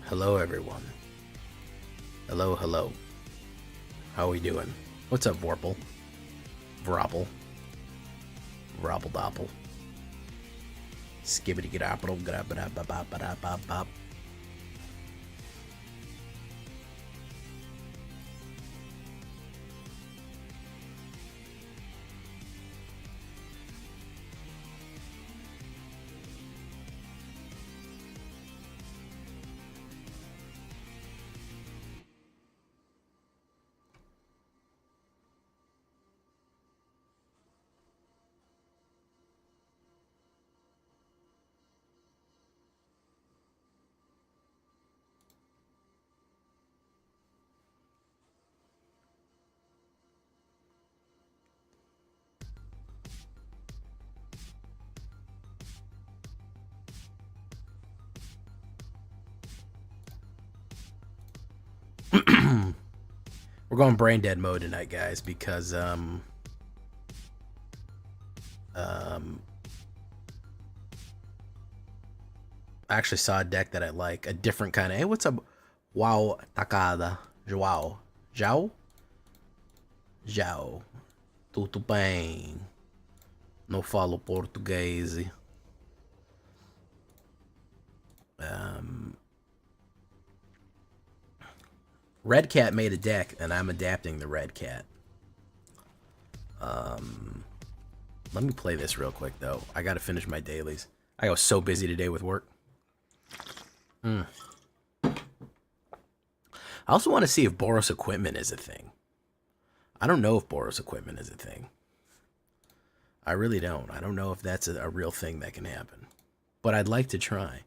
Hello, everyone. Hello, hello. How are we doing? What's up, Vorpal? Vrapple. Vrapple Doppel. Skibbity grapple, grabba. We're going brain dead mode tonight, guys, because I actually saw a deck that I like, a different kind of. Hey, what's up? Wow, Takada, Joao, Jao, tudo bem? Não falo português. Red Cat made a deck, and I'm adapting the Red Cat. Let me play this real quick, though. I gotta finish my dailies. I was so busy today with work. I also want to see if Boros equipment is a thing. I don't know if Boros equipment is a thing. I really don't. I don't know if that's a real thing that can happen. But I'd like to try.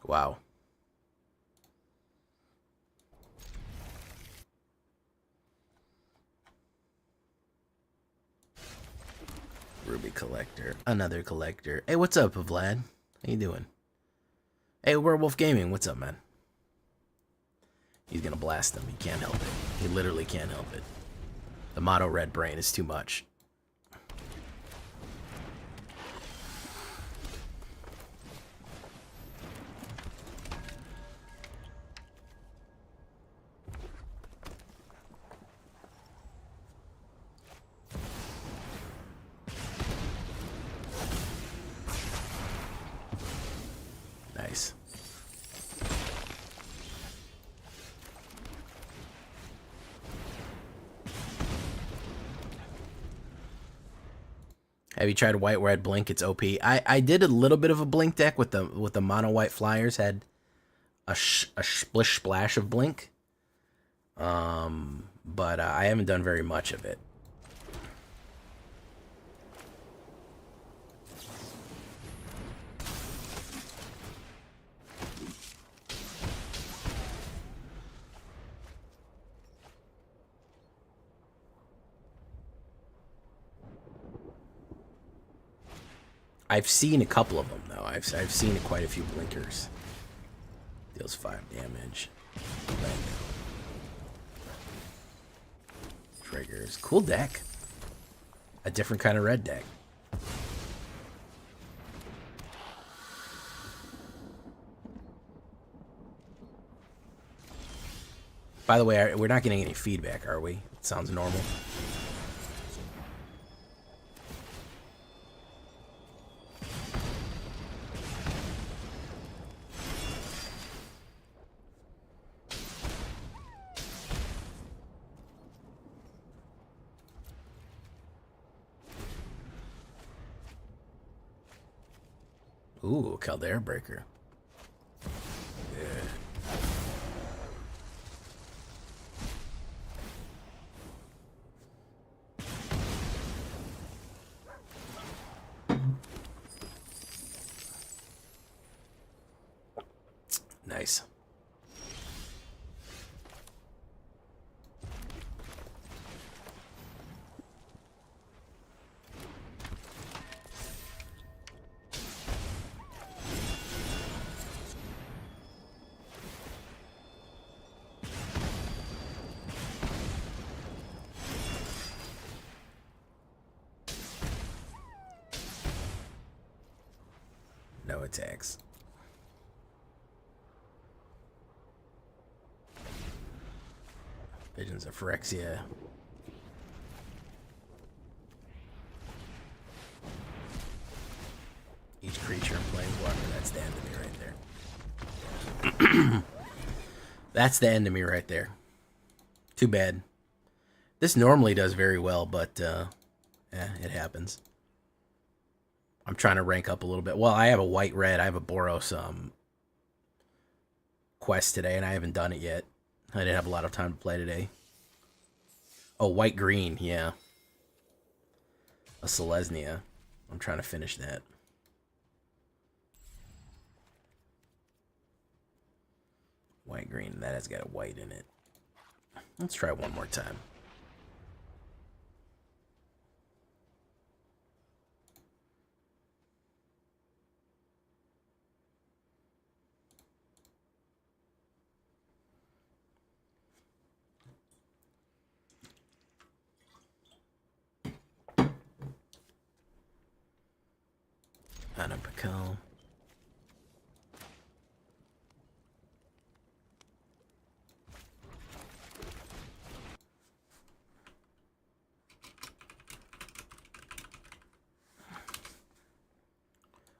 Wow. Ruby collector. Another collector. Hey, what's up, Vlad? How you doing? Hey, Werewolf Gaming. What's up, man? He's gonna blast him. He can't help it. He literally can't help it. The mono red brain is too much. Nice. Have you tried white red blink? It's OP. I did a little bit of a blink deck with the mono white flyers. Had a splish splash of blink. But I haven't done very much of it. I've seen a couple of them though. I've seen quite a few blinkers. Deals 5 damage. Triggers. Cool deck. A different kind of red deck. By the way, we're not getting any feedback, are we? It sounds normal. Ooh, Caldera Breaker. Yeah. Nice. No attacks. Visions of Phyrexia. Each creature in Planeswalker, that's the end of me right there. That's the end of me right there. Too bad. This normally does very well, but it happens. I'm trying to rank up a little bit. Well, I have a white-red. I have a Boros quest today, and I haven't done it yet. I didn't have a lot of time to play today. Oh, white-green, yeah. A Selesnya. I'm trying to finish that. White-green, that has got a white in it. Let's try one more time. Anapical.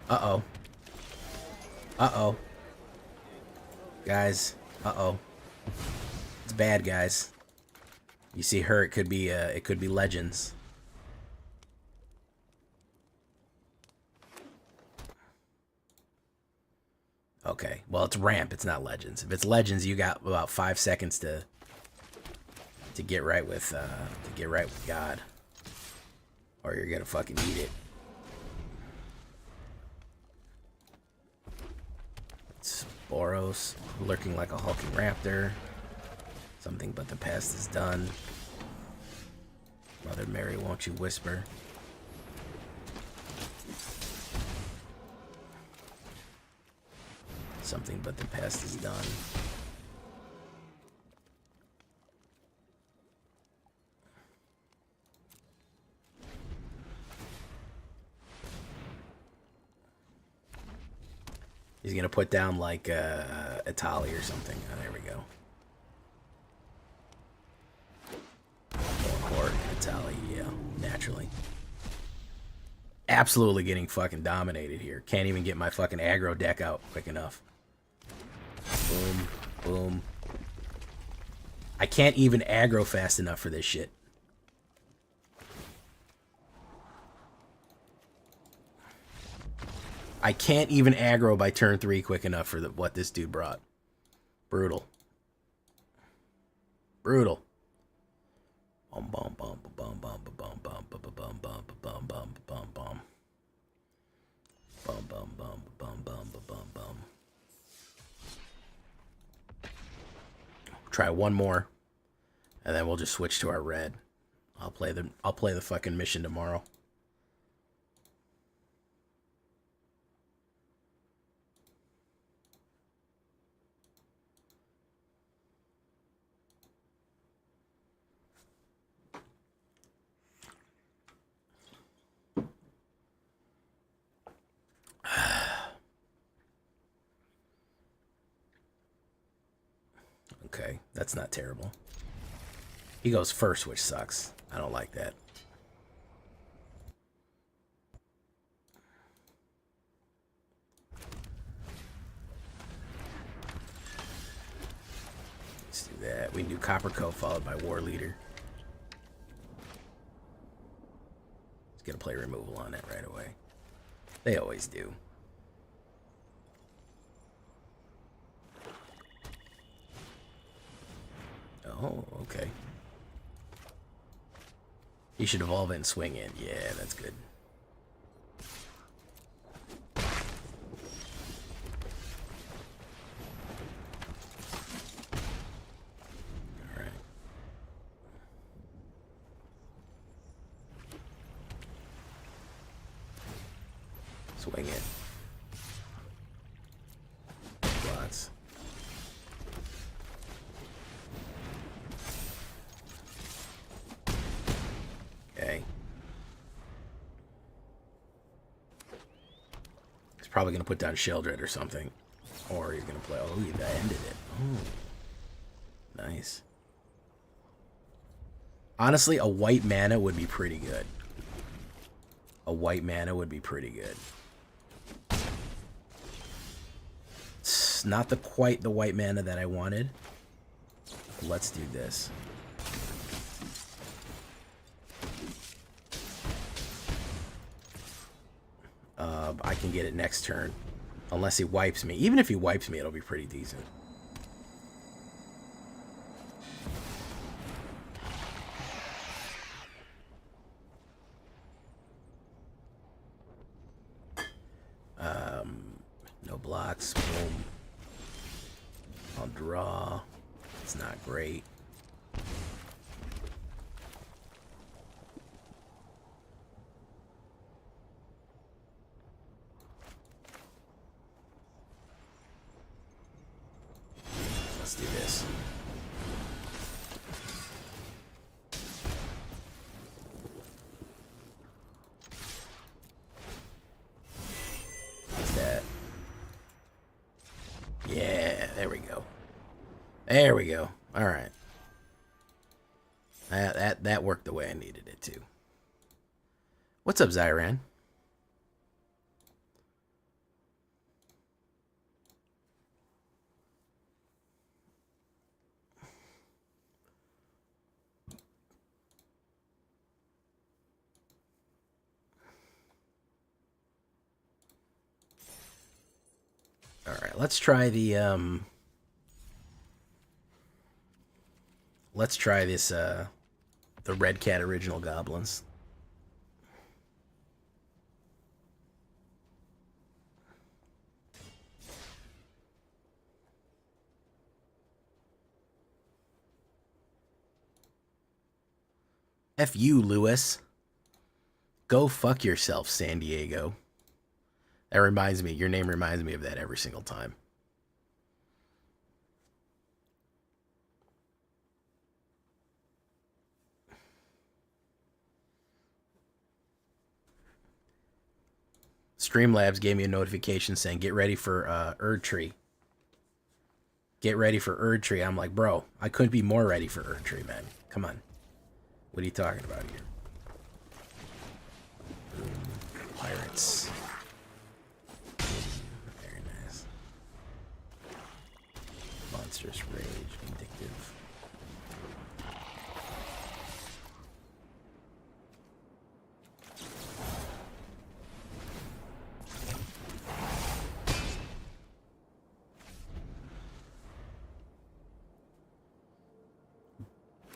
Uh-oh. Uh-oh. Guys. Uh-oh. It's bad, guys. You see her, it could be Legends. Okay. Well, it's ramp, it's not Legends. If it's Legends, you got about 5 seconds to get right with God. Or you're gonna fucking eat it. It's Boros, lurking like a hulking raptor. Something but the past is done. Mother Mary, won't you whisper? Something but the past is done. He's gonna put down like Italy or something. Oh, there we go. Or Italy, yeah, naturally. Absolutely getting fucking dominated here. Can't even get my fucking aggro deck out quick enough. Boom, boom. I can't even aggro fast enough for this shit. I can't even aggro by turn 3 quick enough for what this dude brought. Brutal. Brutal. Bum bum bum bum bum bum bum bum bum bum bum bum bum bum. Bum bum bum bum bum bum bum. Try one more, and then we'll just switch to our red. I'll play the fucking mission tomorrow. Okay, that's not terrible. He goes first, which sucks. I don't like that. Let's do that. We can do Copper Co followed by War Leader. He's gonna play removal on that right away. They always do. Oh, okay. You should evolve it and swing in. Yeah, that's good. Swing it. Lots. Okay. He's probably going to put down Sheldred or something. Or he's going to play... Oh, that ended it. Oh. Nice. Honestly, a white mana would be pretty good. A white mana would be pretty good. It's not quite the white mana that I wanted. Let's do this. I can get it next turn. Unless he wipes me. Even if he wipes me, it'll be pretty decent. No blocks. Boom. I'll draw. It's not great. Let's do this. What's that? Yeah, there we go. There we go. All right. That worked the way I needed it to. What's up, Zyran? All right, let's try the let's try this the Red Cat original goblins. F you, Lewis. Go fuck yourself, San Diego. That reminds me, your name reminds me of that every single time. Streamlabs gave me a notification saying, get ready for Erdtree. Get ready for Erdtree. I'm like, bro, I couldn't be more ready for Erdtree, man. Come on. What are you talking about here? Pirates. Very nice. Monstrous Rage. Vindictive.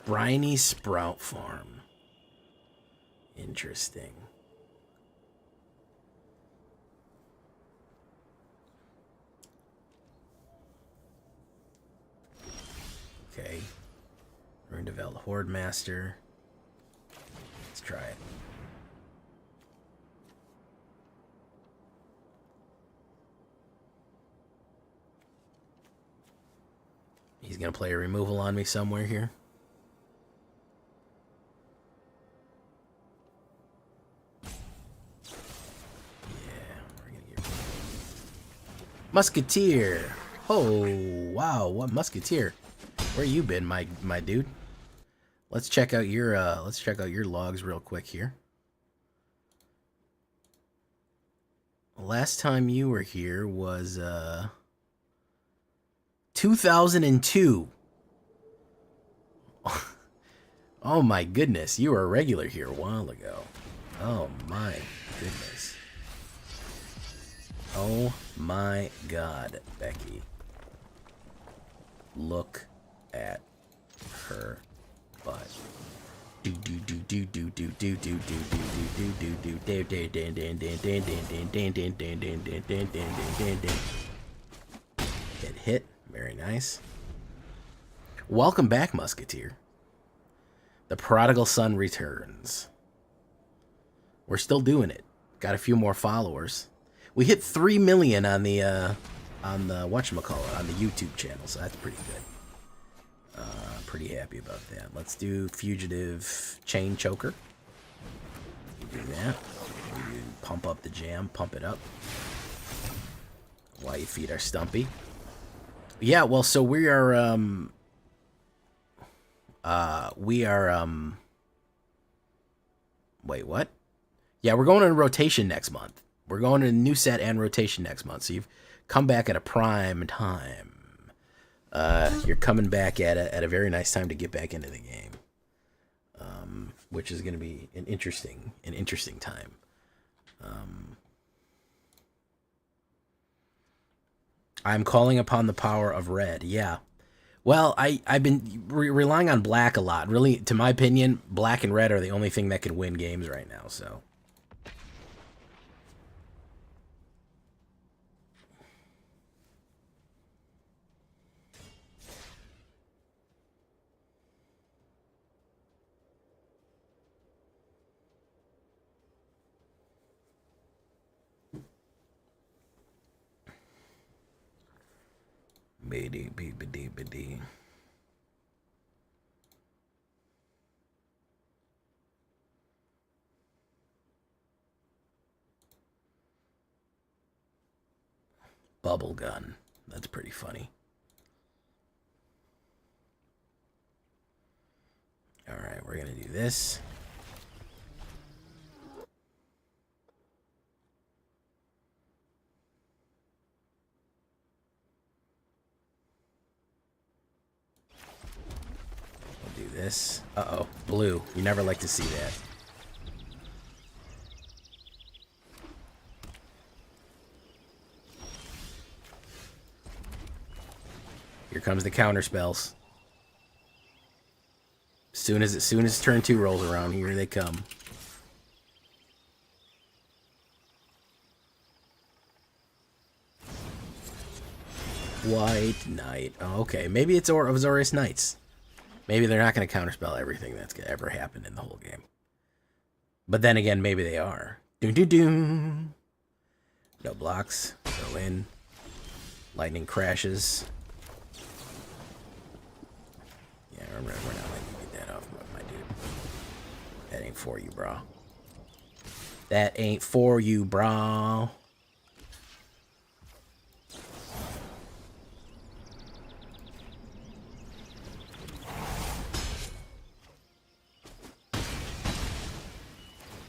Briny Sprout Farm. Interesting. Okay. We're going to develop Horde Master. Let's try it. He's going to play a removal on me somewhere here. Musketeer. Oh, wow. What Musketeer? Where you been, my dude? Let's check out your logs real quick here. Last time you were here was 2002. Oh my goodness, you were a regular here a while ago. Oh my goodness. Oh my God, Becky. Look at her butt. Hit. Very nice. Welcome back, Musketeer. The prodigal son returns. We're still doing it. Got a few more followers. We hit 3 million on the whatchamacallit, on the YouTube channel, so that's pretty good. Pretty happy about that. Let's do Fugitive Chain Choker. Do that. We pump up the jam, pump it up. While you feed our Stumpy. Yeah, well, so we are, wait, what? Yeah, we're going in rotation next month. We're going to a new set and rotation next month, so you've come back at a prime time. You're coming back at a very nice time to get back into the game, which is going to be an interesting time. I'm calling upon the power of red. Yeah. Well, I've been relying on black a lot. Really, to my opinion, black and red are the only thing that can win games right now, so. Biddy. Bubble gun. That's pretty funny. All right, we're gonna do this. This. Uh-oh. Blue. You never like to see that. Here comes the counter spells. Soon as turn 2 rolls around, here they come. White Knight. Oh, okay. Maybe it's Azorius Knights. Maybe they're not going to counterspell everything that's ever happened in the whole game. But then again, maybe they are. Doom. No blocks. Go in. Lightning crashes. Yeah, we're not letting you get that off, my dude. That ain't for you, bro. That ain't for you, bro.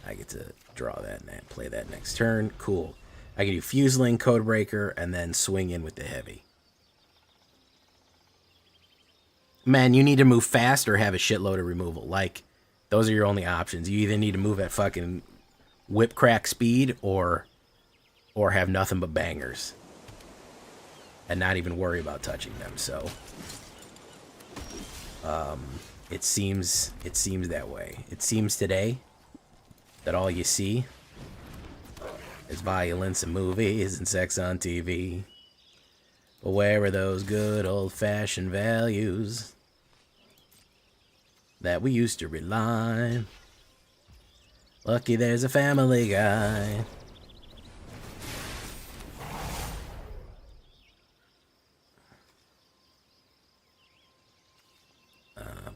I get to draw that and play that next turn. Cool. I can do Fuseling, Codebreaker, and then swing in with the heavy. Man, you need to move fast or have a shitload of removal. Like, those are your only options. You either need to move at fucking whip crack speed or have nothing but bangers. And not even worry about touching them, so... It seems that way. It seems today that all you see is violence in movies and sex on TV. But where are those good old-fashioned values that we used to rely? Lucky there's a Family Guy.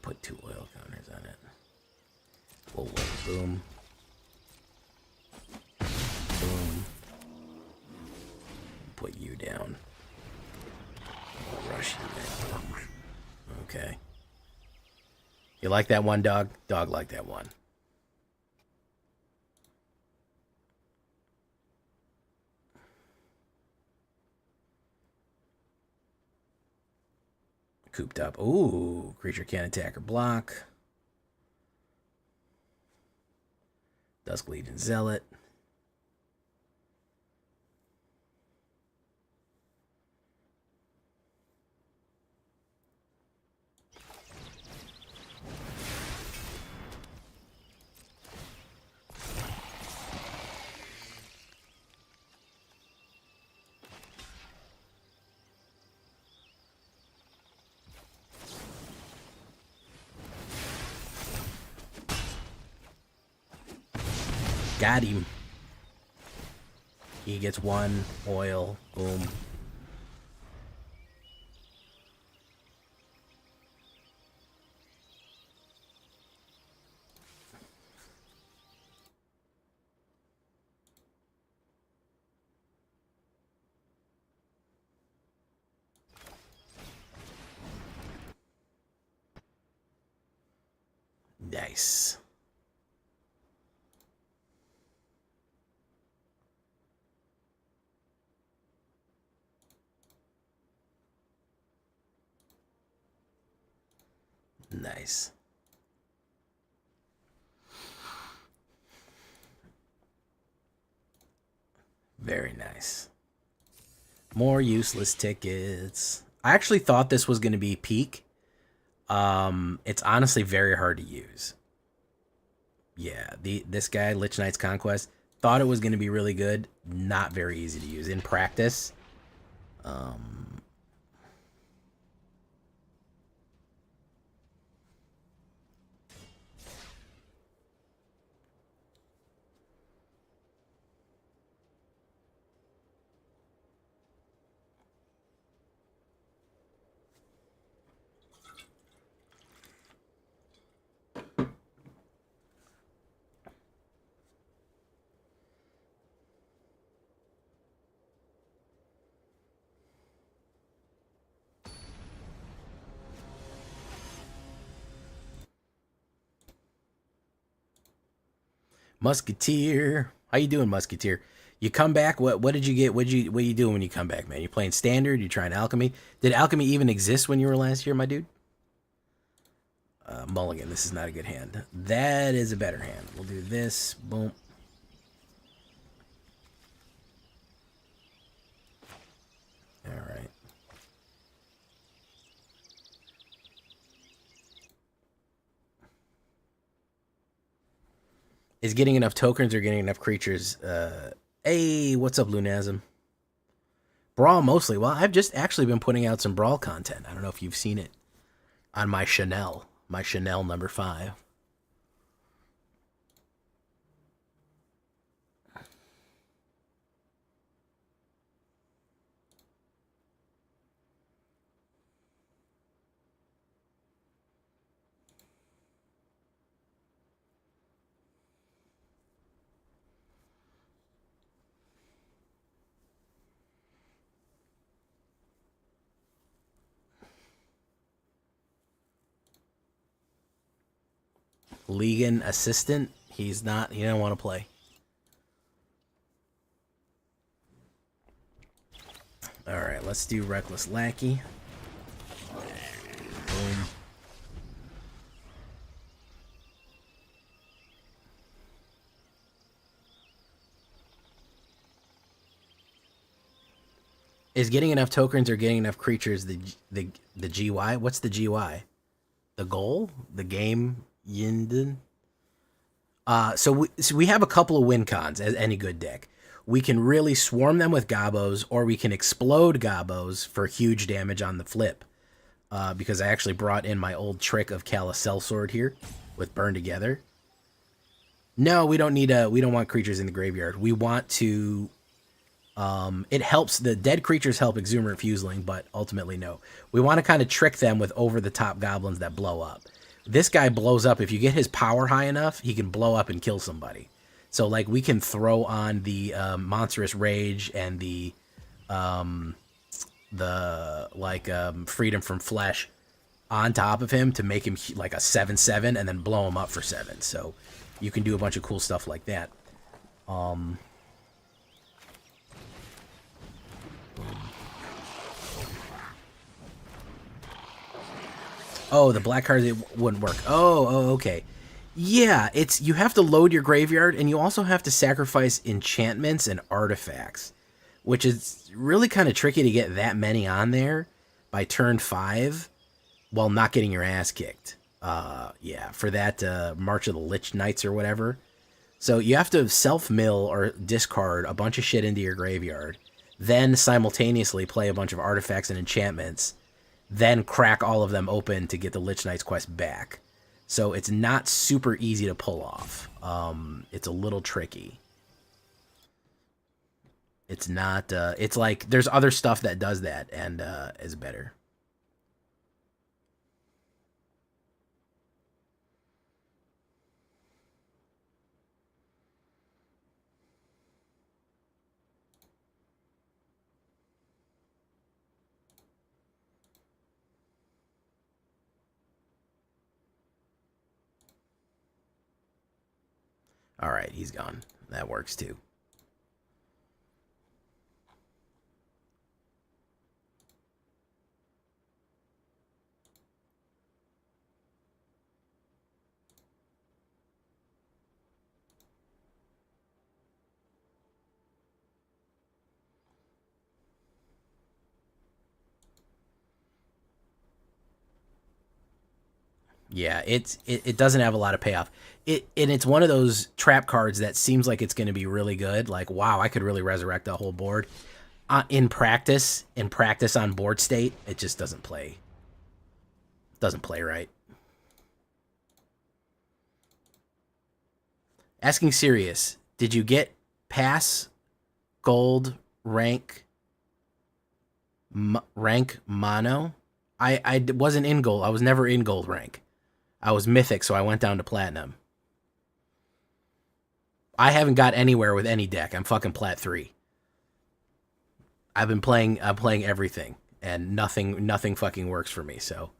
Put 2 oil counters on it. Whoa, boom. Boom. Put you down. Rush you down. Okay. You like that one, dog? Dog like that one. Cooped up. Ooh, creature can't attack or block. Dusk Legion Zealot. Got him. He gets one oil. Boom. Nice. Nice. Very nice. More useless tickets. I actually thought this was going to be peak. It's honestly very hard to use. Yeah, this guy, Lich Knight's Conquest, thought it was going to be really good. Not very easy to use in practice. Musketeer. How you doing, Musketeer? You come back. What did you get? What you doing when you come back, man? You playing standard? You trying alchemy? Did alchemy even exist when you were last here, my dude? Mulligan. This is not a good hand. That is a better hand. We'll do this. Boom. All right. Is getting enough tokens or getting enough creatures? Hey, what's up, Lunasm? Brawl mostly. Well, I've just actually been putting out some Brawl content. I don't know if you've seen it on my Chanel number 5. Legan assistant. He don't want to play. Alright, let's do Reckless Lackey. Boom. Is getting enough tokens or getting enough creatures the GY? What's the GY? The goal? The game Yinden? So we have a couple of win cons as any good deck. We can really swarm them with Gobos, or we can explode Gobos for huge damage on the flip. Because I actually brought in my old trick of Callous Sellsword here with Burn Together. No, we don't want creatures in the graveyard. We want to... it helps, the dead creatures help Exuberant Fuseling, but ultimately no. We want to kind of trick them with over-the-top goblins that blow up. This guy blows up. If you get his power high enough, he can blow up and kill somebody. So, like, we can throw on the Monstrous Rage and the Freedom from Flesh on top of him to make him like a 7/7 and then blow him up for 7. So you can do a bunch of cool stuff like that. Oh, the black card, it wouldn't work. Oh, okay. Yeah, you have to load your graveyard, and you also have to sacrifice enchantments and artifacts, which is really kind of tricky to get that many on there by turn 5 while not getting your ass kicked. Yeah, for that March of the Lich Knights or whatever. So you have to self-mill or discard a bunch of shit into your graveyard, then simultaneously play a bunch of artifacts and enchantments, then crack all of them open to get the Lich Knight's quest back. So it's not super easy to pull off. It's a little tricky. It's not, it's like, there's other stuff that does that and is better. All right, he's gone. That works too. Yeah, it doesn't have a lot of payoff. And it's one of those trap cards that seems like it's going to be really good. Like, wow, I could really resurrect the whole board. In practice on board state, it just doesn't play. Doesn't play right. Asking serious, did you get pass, gold, rank mono? I wasn't in gold. I was never in gold rank. I was mythic, so I went down to platinum. I haven't got anywhere with any deck. I'm fucking plat 3. I'm playing everything, and nothing fucking works for me, so.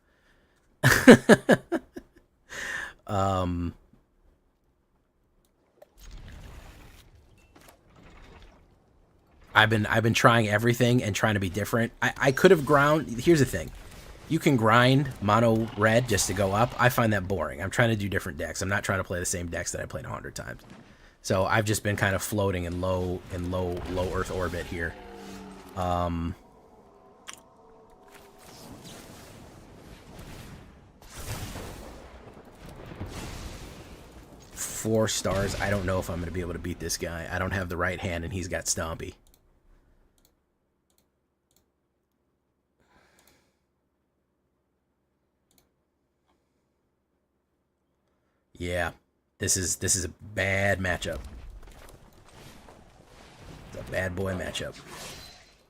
I've been trying everything and trying to be different. I could have ground. Here's the thing. You can grind mono red just to go up. I find that boring. I'm trying to do different decks. I'm not trying to play the same decks that I played 100 times. So I've just been kind of floating in low Earth orbit here. 4 stars. I don't know if I'm going to be able to beat this guy. I don't have the right hand, and he's got Stompy. Yeah, this is a bad matchup. It's a bad boy matchup.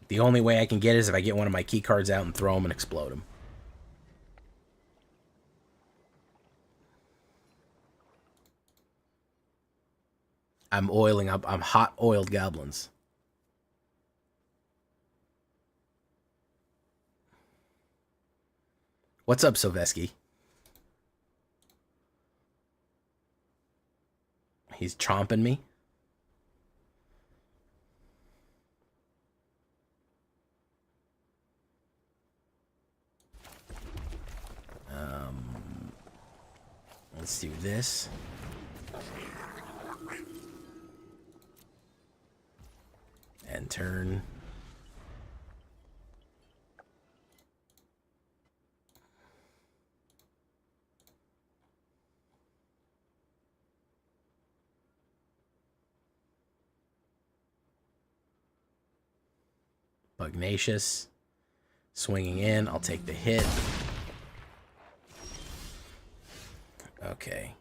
The only way I can get is if I get one of my key cards out and throw them and explode them. I'm oiling up. I'm hot oiled goblins. What's up, Soveski? He's chomping me. Let's do this. And turn. Pugnacious. Swinging in. I'll take the hit. Okay.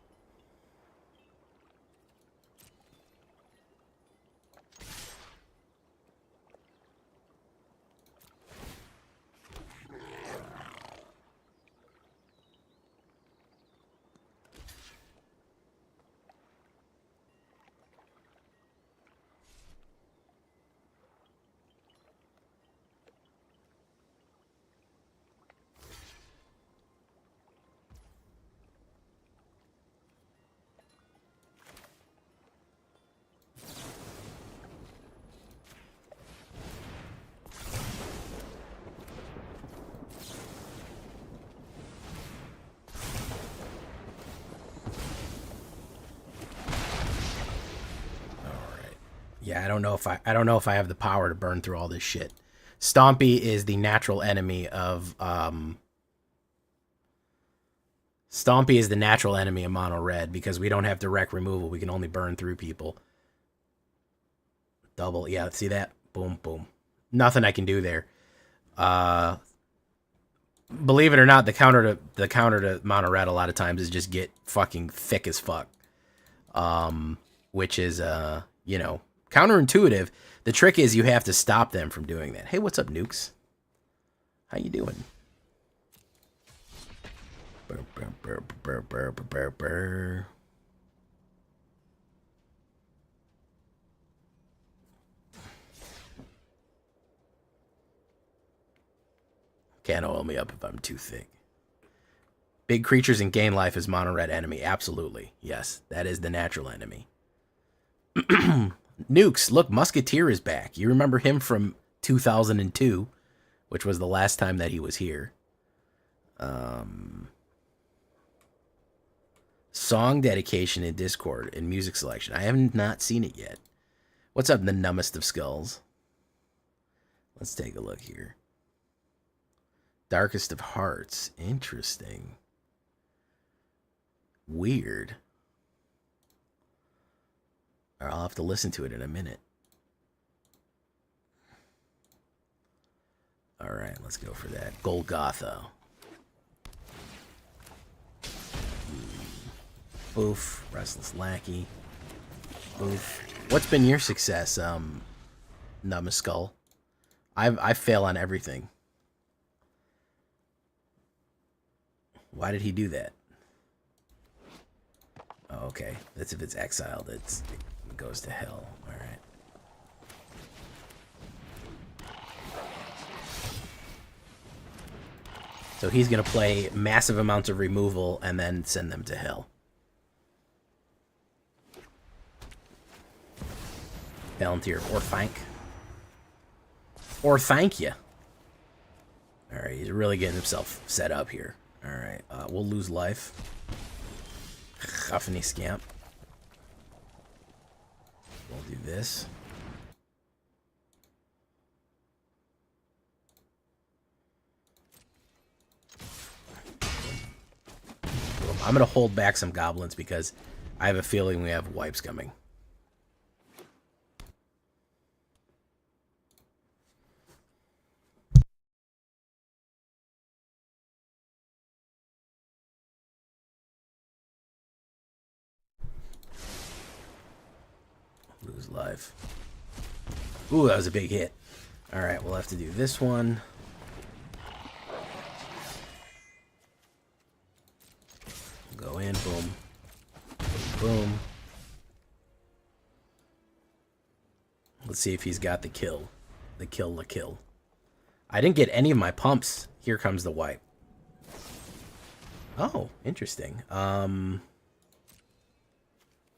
Yeah, I don't know if I have the power to burn through all this shit. Stompy is the natural enemy of Stompy is the natural enemy of mono red because we don't have direct removal. We can only burn through people. Double, yeah, see that? Boom, boom. Nothing I can do there. Believe it or not, the counter to mono red a lot of times is just get fucking thick as fuck. Which is you know, counterintuitive. The trick is you have to stop them from doing that. Hey, what's up, Nukes? How you doing? Burr, burr, burr, burr, burr, burr, burr. Can't oil me up if I'm too thick. Big creatures and gain life is mono red enemy. Absolutely. Yes, that is the natural enemy. Nukes, look, Musketeer is back. You remember him from 2002, which was the last time that he was here. Song dedication in Discord and music selection. I have not seen it yet. What's up, the numbest of skulls? Let's take a look here. Darkest of Hearts. Interesting. Weird. I'll have to listen to it in a minute. All right, let's go for that. Golgotha. Oof. Restless Lackey. Oof. What's been your success, Numbskull? I fail on everything. Why did he do that? Oh, okay. That's if it's exiled. It goes to hell. All right. So he's going to play massive amounts of removal and then send them to hell. Palantir, or thank. Or thank you. All right, he's really getting himself set up here. All right, we'll lose life. Huffany Scamp. We'll do this. I'm going to hold back some goblins because I have a feeling we have wipes coming. Lose life. Ooh, that was a big hit. All right, we'll have to do this one. Go in, boom. Boom. Let's see if he's got the kill. The kill. I didn't get any of my pumps. Here comes the wipe. Oh, interesting.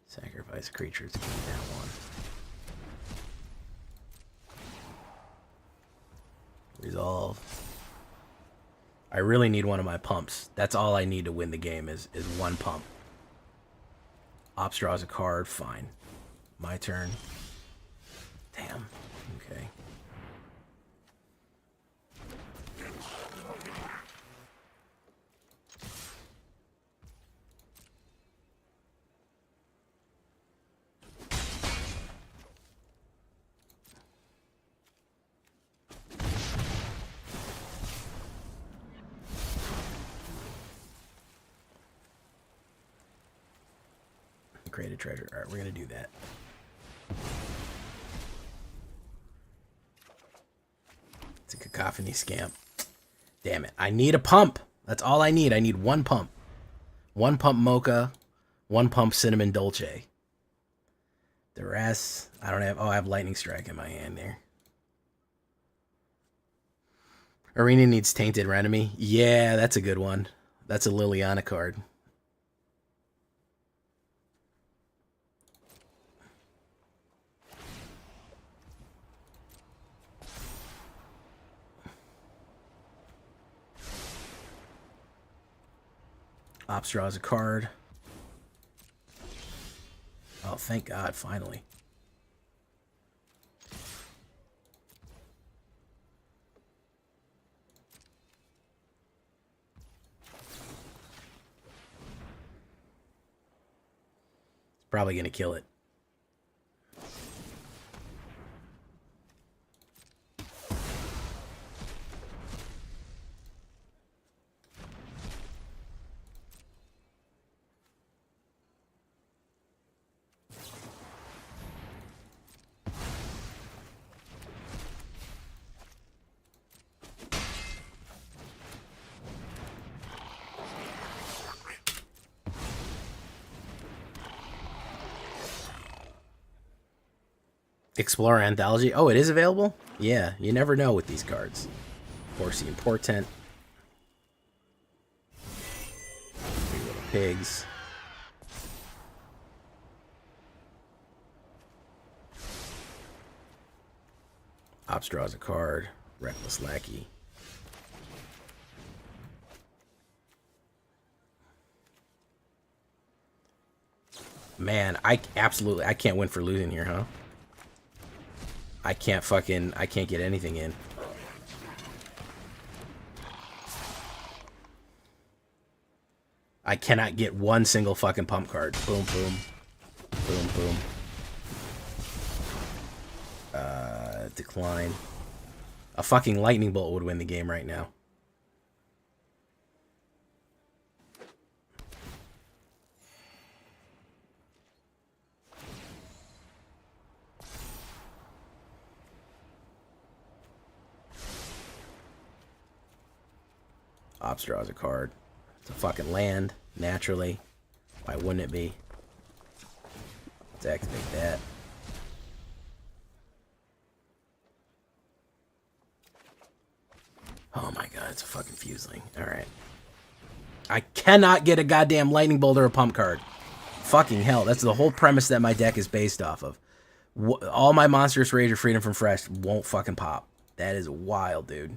Sacrifice creature to get that one. Resolve. I really need one of my pumps. That's all I need to win the game is one pump. Ops draws a card. Fine. My turn. Damn. Okay. Create a treasure. All right, we're going to do that. It's a cacophony scamp. Damn it. I need a pump. That's all I need. I need one pump. One pump mocha. One pump cinnamon dolce. The rest, I don't have... Oh, I have lightning strike in my hand there. Arena needs tainted renemy. Yeah, that's a good one. That's a Liliana card. Ops draws a card. Oh, thank God, finally. It's probably going to kill it. Explorer Anthology. Oh, it is available? Yeah, you never know with these cards. Foreseen Portent. Three Little Pigs. Ops draws a card. Reckless Lackey. Man, I can't win for losing here, huh? I can't get anything in. I cannot get one single fucking pump card. Boom, boom. Boom, boom. Decline. A fucking lightning bolt would win the game right now. Ops draws a card. It's a fucking land, naturally. Why wouldn't it be? Let's activate that. Oh my god, it's a fucking Fuseling. Alright. I cannot get a goddamn lightning bolt or a pump card. Fucking hell, that's the whole premise that my deck is based off of. All my Monstrous Rage or Freedom from Fresh won't fucking pop. That is wild, dude.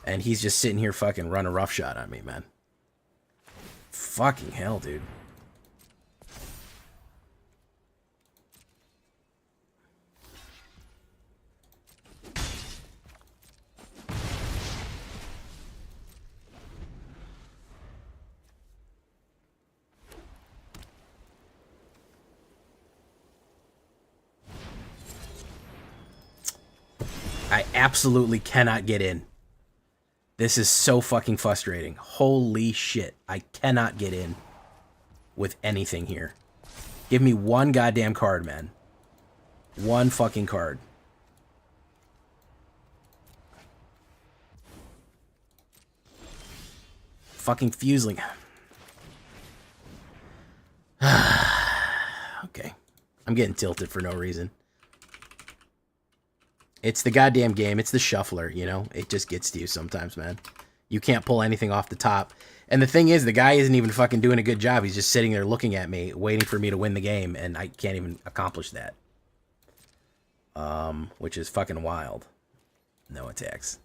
And he's just sitting here fucking running roughshod on me, man. Fucking hell, dude. I absolutely cannot get in. This is so fucking frustrating. Holy shit. I cannot get in with anything here. Give me one goddamn card, man. One fucking card. Fucking Fuseling. Okay. I'm getting tilted for no reason. It's the goddamn game. It's the shuffler, you know? It just gets to you sometimes, man. You can't pull anything off the top. And the thing is, the guy isn't even fucking doing a good job. He's just sitting there looking at me, waiting for me to win the game, and I can't even accomplish that. Which is fucking wild. No attacks.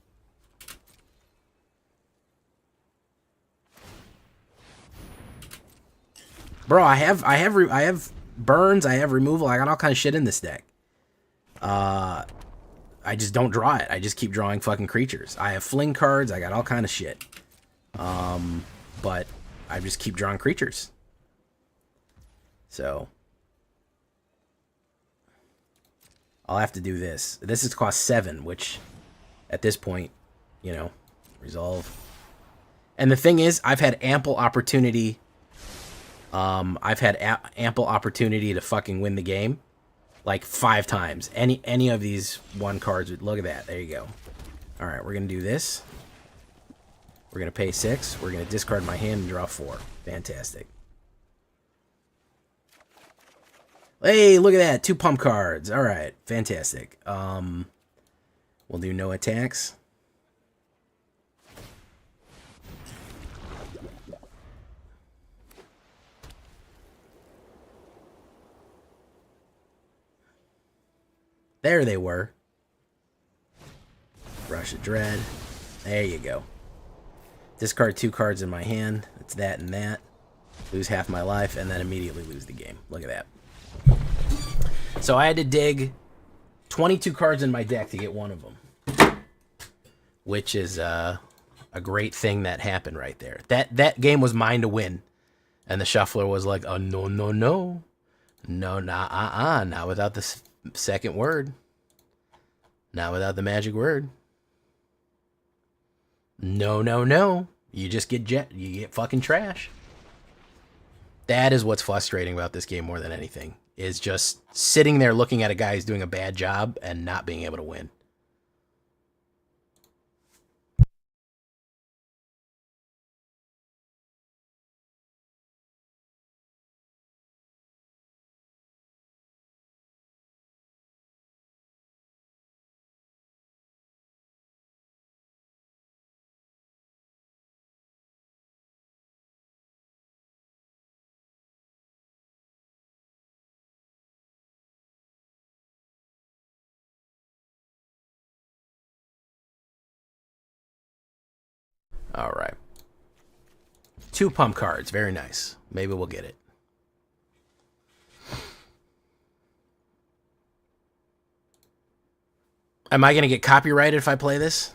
Bro, I have burns, I have removal, I got all kind of shit in this deck. I just don't draw it. I just keep drawing fucking creatures. I have fling cards. I got all kind of shit. But I just keep drawing creatures. So I'll have to do this. This is cost 7, which at this point, you know, resolve. And the thing is, I've had ample opportunity. I've had ample opportunity to fucking win the game. Like 5 times. Any of these 1 cards. Look at that. There you go. Alright, we're going to do this. We're going to pay 6. We're going to discard my hand and draw 4. Fantastic. Hey, look at that. 2 pump cards. Alright, fantastic. We'll do no attacks. There they were. Rush of Dread. There you go. Discard 2 cards in my hand. It's that and that. Lose half my life, and then immediately lose the game. Look at that. So I had to dig 22 cards in my deck to get one of them. Which is a great thing that happened right there. That game was mine to win. And the shuffler was like, oh, no, no, no. No, nah, not without the second word. Not without the magic word. No, no, no. You just get you get fucking trash. That is what's frustrating about this game more than anything. Is just sitting there looking at a guy who's doing a bad job and not being able to win. All right. 2 pump cards. Very nice. Maybe we'll get it. Am I going to get copyrighted if I play this?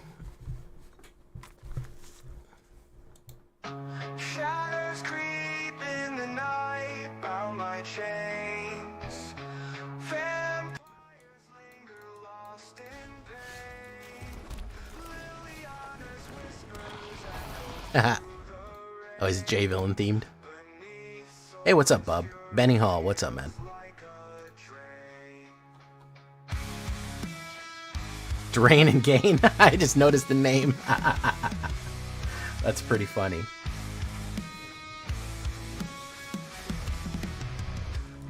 Shadows creep in the night, bound my chains. Vampires linger lost in pain. Liliana's whispers echo Oh, is it J Villain themed? Hey, what's up, bub? Benny Hall, what's up, man? like a drain. Drain and Gain? I just noticed the name. That's pretty funny.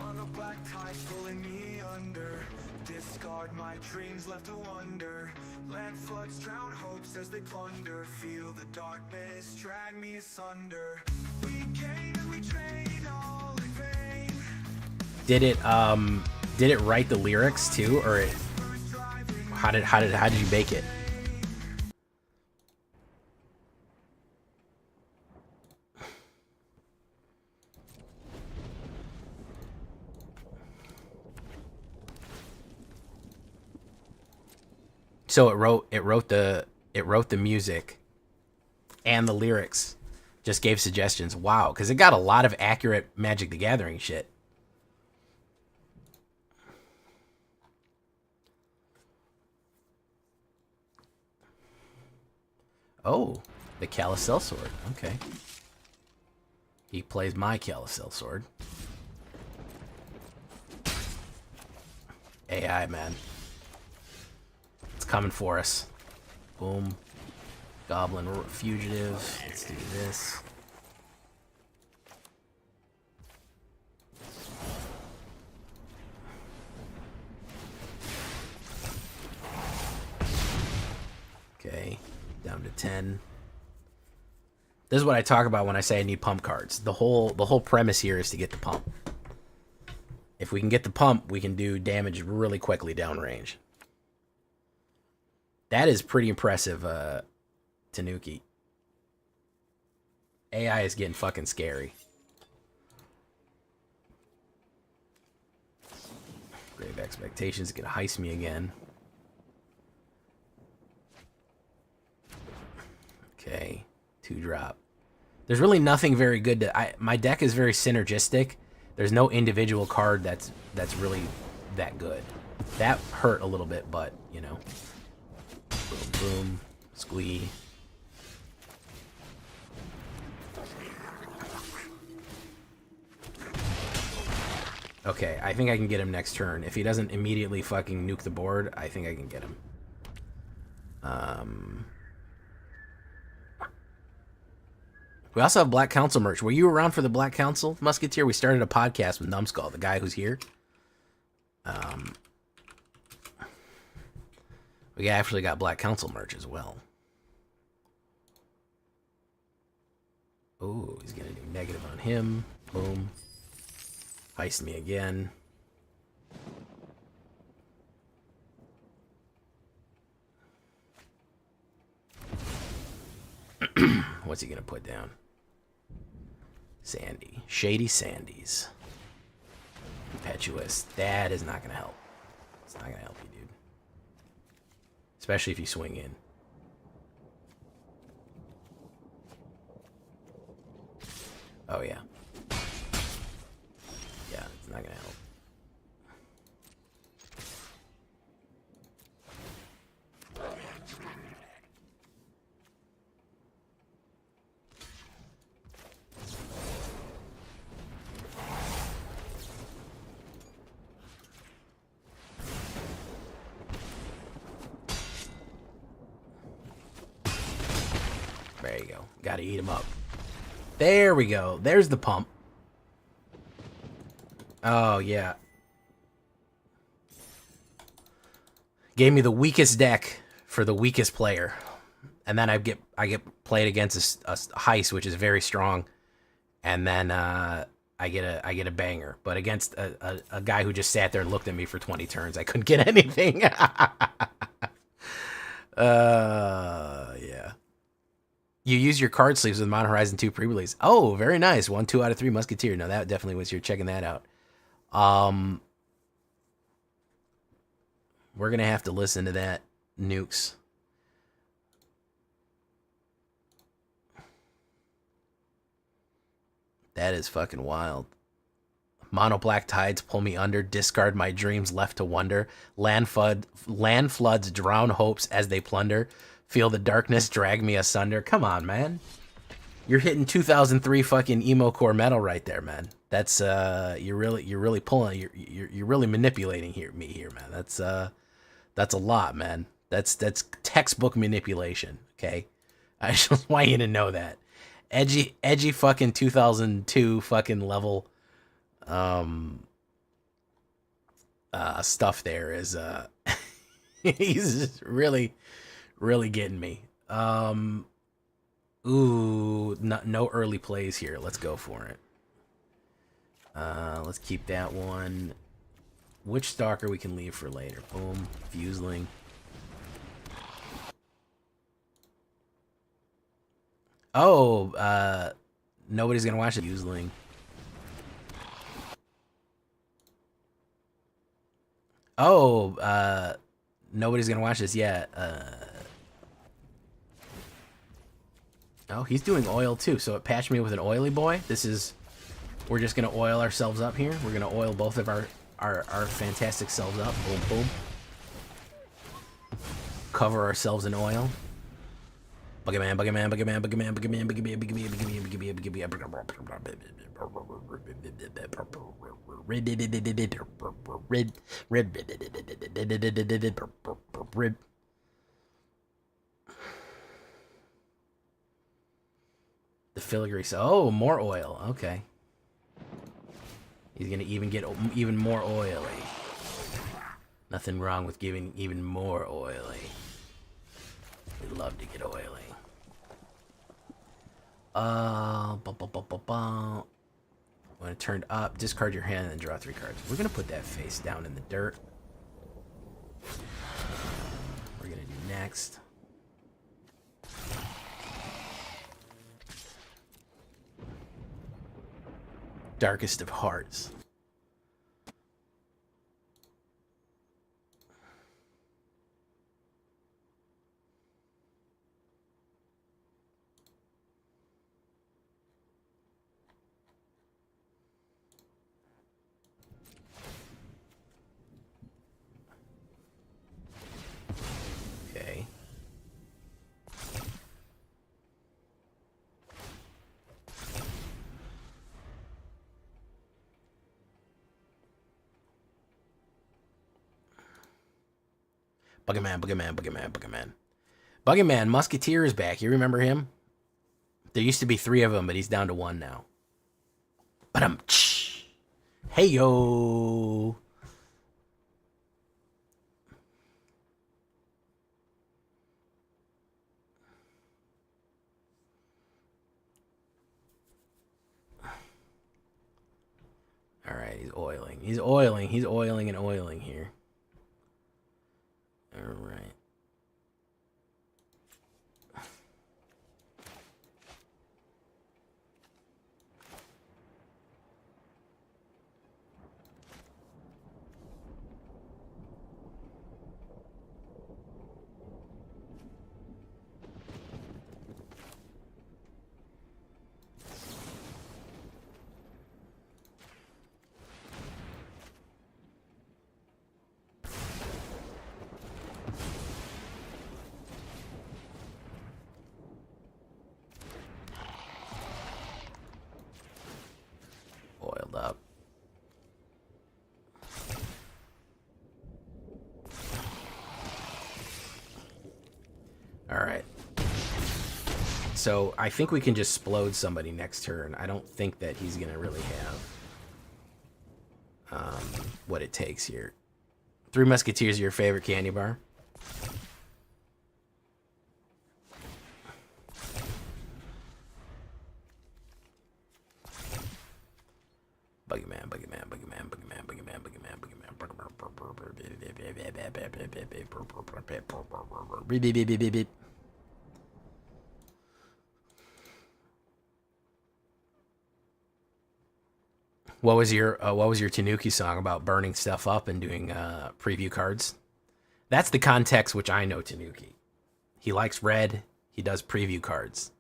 On a black tide pulling me under. Discard my dreams left to wonder. Land floods drown hopes as they plunder. Feel the darkness drag me asunder. We gain and we trade all in vain. Did it write the lyrics too, or how did you make it? So it wrote the music and the lyrics, just gave suggestions. Wow, because it got a lot of accurate Magic the Gathering shit. Oh, the Calicel Sword. Okay. He plays my Calicel Sword. AI, man. It's coming for us. Boom. Goblin Fugitive. Let's do this. Okay. Down to 10. This is what I talk about when I say I need pump cards. The whole premise here is to get the pump. If we can get the pump, we can do damage really quickly downrange. That is pretty impressive, Tanuki. AI is getting fucking scary. Grave Expectations is gonna heist me again. Okay, 2-drop. There's really nothing very good to... my deck is very synergistic. There's no individual card that's really that good. That hurt a little bit, but, you know. Boom, boom. Squee. Okay, I think I can get him next turn. If he doesn't immediately fucking nuke the board, I think I can get him. We also have Black Council merch. Were you around for the Black Council, Musketeer? We started a podcast with Numbskull, the guy who's here. We actually got Black Council merch as well. Oh, he's gonna do negative on him. Boom. Heist me again. What's he gonna put down? Sandy. Shady Sandies. Impetuous. That is not gonna help. It's not gonna help you, dude. Especially if you swing in. Oh, yeah. Yeah, it's not gonna help. There you go. Gotta eat him up. There we go. There's the pump. Oh, yeah. Gave me the weakest deck for the weakest player. And then I get played against a heist, which is very strong. And then I get a banger. But against a guy who just sat there and looked at me for 20 turns, I couldn't get anything. Yeah. You use your card sleeves with Modern Horizon 2 pre-release. Oh, very nice. 1, 2 out of 3 Musketeer. No, that definitely was. You're checking that out. We're gonna have to listen to that, Nukes. That is fucking wild. Mono black tides pull me under, discard my dreams left to wonder. Land floods drown hopes as they plunder. Feel the darkness drag me asunder. Come on, man. You're hitting 2003 fucking emo core metal right there, man. That's you're really pulling, you're really manipulating me here, man. That's a lot, man. That's textbook manipulation. Okay, I just want you to know that. Edgy fucking 2002 fucking level stuff there is he's really getting me. Ooh, no early plays here. Let's go for it. Let's keep that one. Which Stalker we can leave for later? Boom, Fuseling. Oh, nobody's gonna watch it. Fuseling. Oh, nobody's gonna watch this yet. Oh, he's doing oil too, so it patched me with an oily boy. We're just gonna oil ourselves up here. We're gonna oil both of our fantastic selves up. Boom, boom. Cover ourselves in oil. Buggerman, Buggerman, Buggerman, Buggerman, Buggerman, Buggerman, Buggerman, Buggerman, Buggerman, the filigree. Oh, more oil. Okay. He's gonna even get even more oily. Nothing wrong with giving even more oily. We love to get oily. When it turned up, discard your hand and then draw 3 cards. We're gonna put that face down in the dirt. We're gonna do next. Darkest of Hearts. Okay. Buggerman, Buggerman, Buggerman, Buggerman. Buggerman, Musketeer is back. You remember him? There used to be 3 of them, but he's down to 1 now. But hey yo. All right, he's oiling. He's oiling. He's oiling and oiling here. All right. Oiled up. All right. So I think we can just explode somebody next turn. I don't think that he's gonna really have what it takes here. 3 Musketeers are your favorite candy bar? Boogeyman, Boogeyman, Boogeyman, Boogeyman, Boogeyman, Boogeyman, Boogeyman. What was your Tanuki song about burning stuff up and doing preview cards? That's the context which I know Tanuki. He likes red. He does preview cards.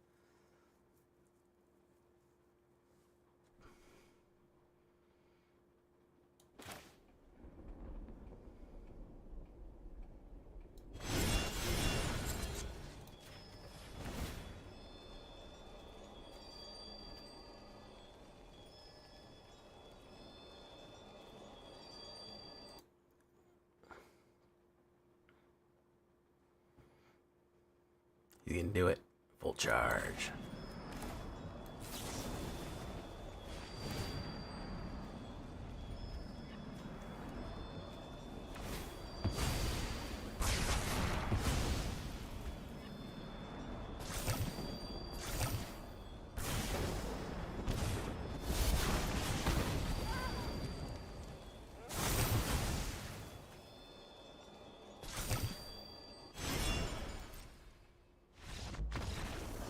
You can do it. Full charge.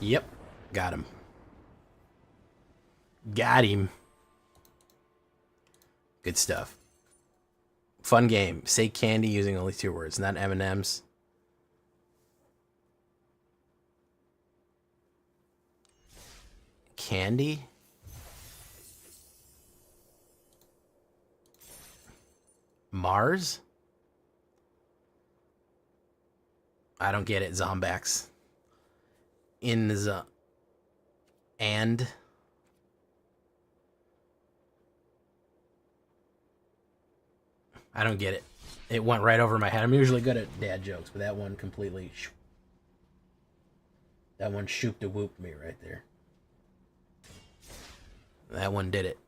Yep. Got him. Got him. Good stuff. Fun game. Say candy using only 2 words, not M&Ms. Candy? Mars? I don't get it, Zombax. In the and I don't get it. It went right over my head. I'm usually good at dad jokes, but that one completely that one shooped a whooped me right there. That one did it.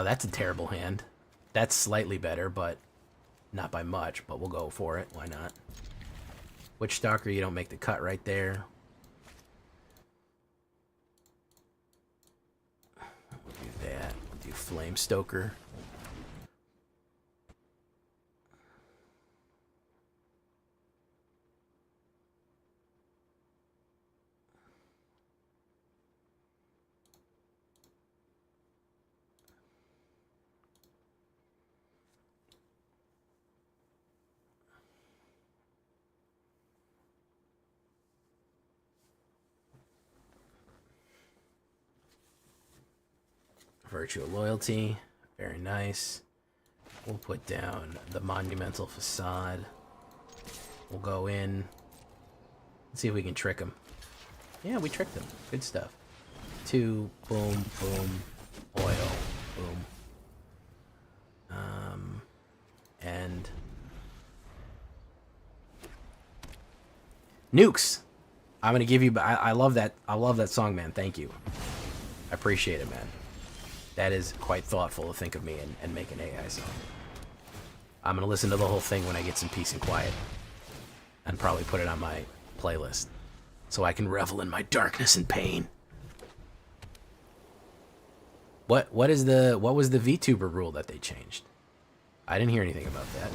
That's a terrible hand. That's slightly better, but not by much, but we'll go for it. Why not? Witch Stalker, you don't make the cut right there. We'll do that. We'll do Flame Stoker. Virtual Loyalty, very nice. We'll put down the Monumental Facade. We'll go in. Let's see if we can trick him. Yeah, we tricked him. Good stuff. 2, boom, boom, oil, boom. And nukes. I'm gonna give you. I love that. I love that song, man. Thank you. I appreciate it, man. That is quite thoughtful to think of me and make an AI song. I'm going to listen to the whole thing when I get some peace and quiet. And probably put it on my playlist. So I can revel in my darkness and pain. What was the VTuber rule that they changed? I didn't hear anything about that.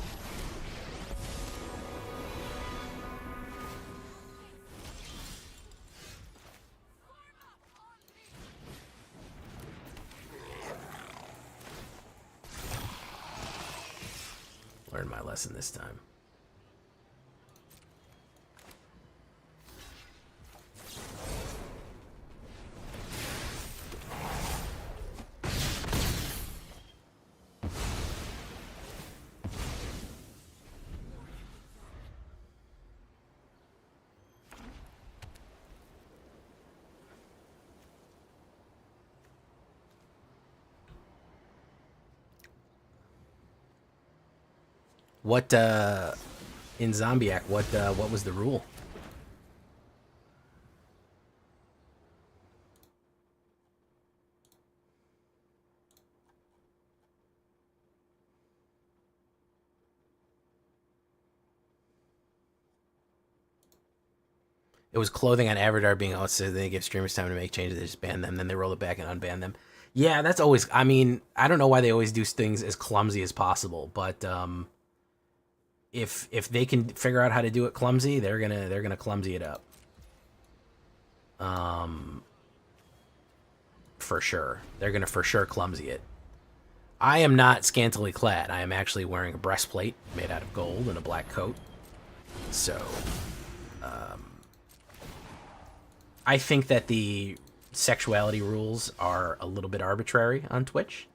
Learned my lesson this time. What in Zombiac? What was the rule? It was clothing on AetherHub being out, so they give streamers time to make changes. They just ban them, then they roll it back and unban them. Yeah, that's always. I mean, I don't know why they always do things as clumsy as possible, but if they can figure out how to do it clumsy, they're gonna clumsy it up. For sure, they're gonna for sure clumsy it. I am not scantily clad. I am actually wearing a breastplate made out of gold and a black coat. So, I think that the sexuality rules are a little bit arbitrary on Twitch.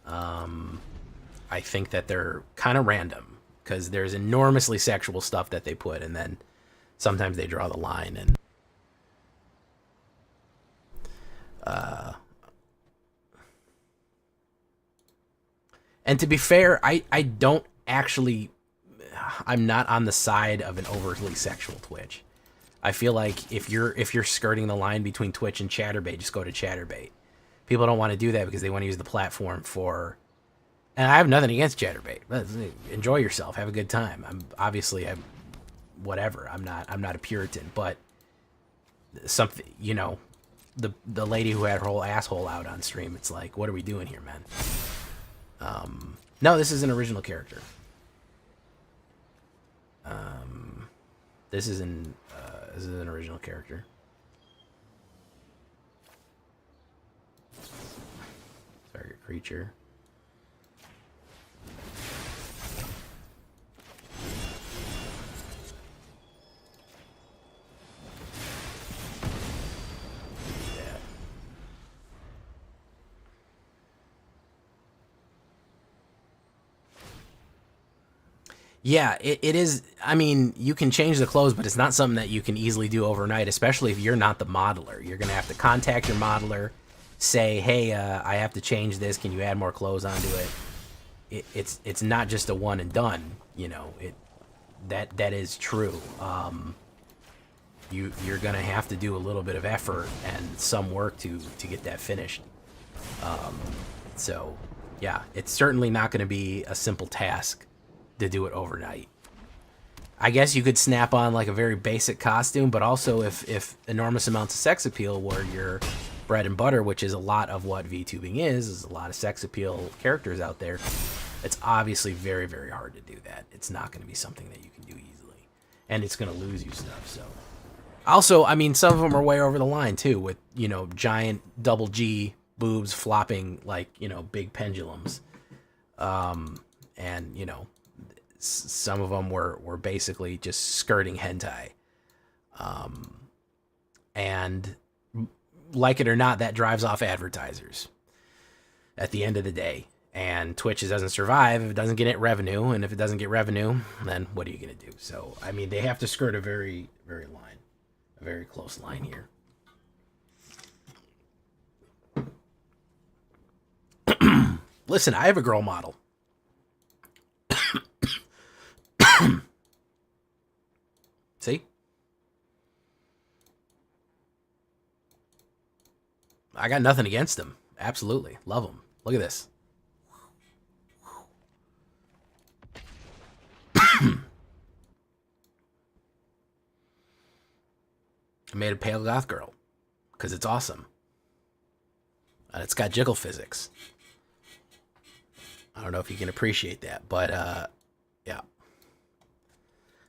I think that they're kind of random because there's enormously sexual stuff that they put, and then sometimes they draw the line. And to be fair, I don't actually, I'm not on the side of an overtly sexual Twitch. I feel like if you're skirting the line between Twitch and Chatterbait, just go to Chatterbait. People don't want to do that because they want to use the platform for, and I have nothing against Chatterbait. Enjoy yourself, have a good time. I'm whatever. I'm not a Puritan, but something, you know, the lady who had her whole asshole out on stream, it's like, what are we doing here, man? No, this is an original character. This is an original character. Target creature. Yeah, it is. I mean, you can change the clothes, but it's not something that you can easily do overnight, especially if you're not the modeler. You're going to have to contact your modeler, say, hey, I have to change this. Can you add more clothes onto it? It's not just a one and done, you know. That is true. You're going to have to do a little bit of effort and some work to get that finished. So, yeah, it's certainly not going to be a simple task to do it overnight. I guess you could snap on like a very basic costume, but also if enormous amounts of sex appeal were your bread and butter, which is a lot of what VTubing is a lot of sex appeal characters out there, it's obviously very, very hard to do that. It's not going to be something that you can do easily, and it's going to lose you stuff. So also, I mean, some of them are way over the line too, with, you know, giant double G boobs flopping like, you know, big pendulums. And, you know, some of them were basically just skirting hentai. And like it or not, that drives off advertisers at the end of the day. And Twitch doesn't survive if it doesn't get revenue. And if it doesn't get revenue, then what are you going to do? So, I mean, they have to skirt a very, very a very close line here. Listen, I have a girl model. See? I got nothing against them. Absolutely. Love them. Look at this. I made a pale goth girl because it's awesome. And it's got jiggle physics. I don't know if you can appreciate that, but yeah.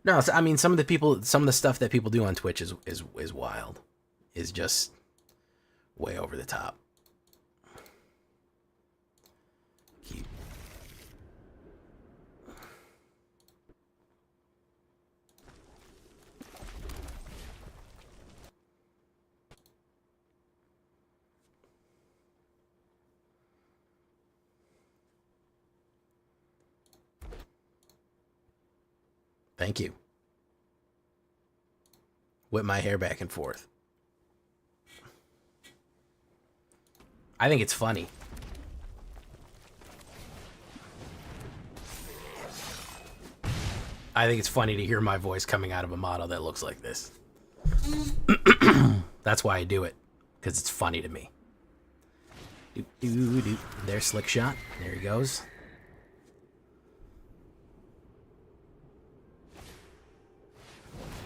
No, I mean, some of the stuff that people do on Twitch is wild. Is just way over the top. Thank you. Whip my hair back and forth. I think it's funny. I think it's funny to hear my voice coming out of a model that looks like this. That's why I do it, because it's funny to me. There's Slick Shot. There he goes.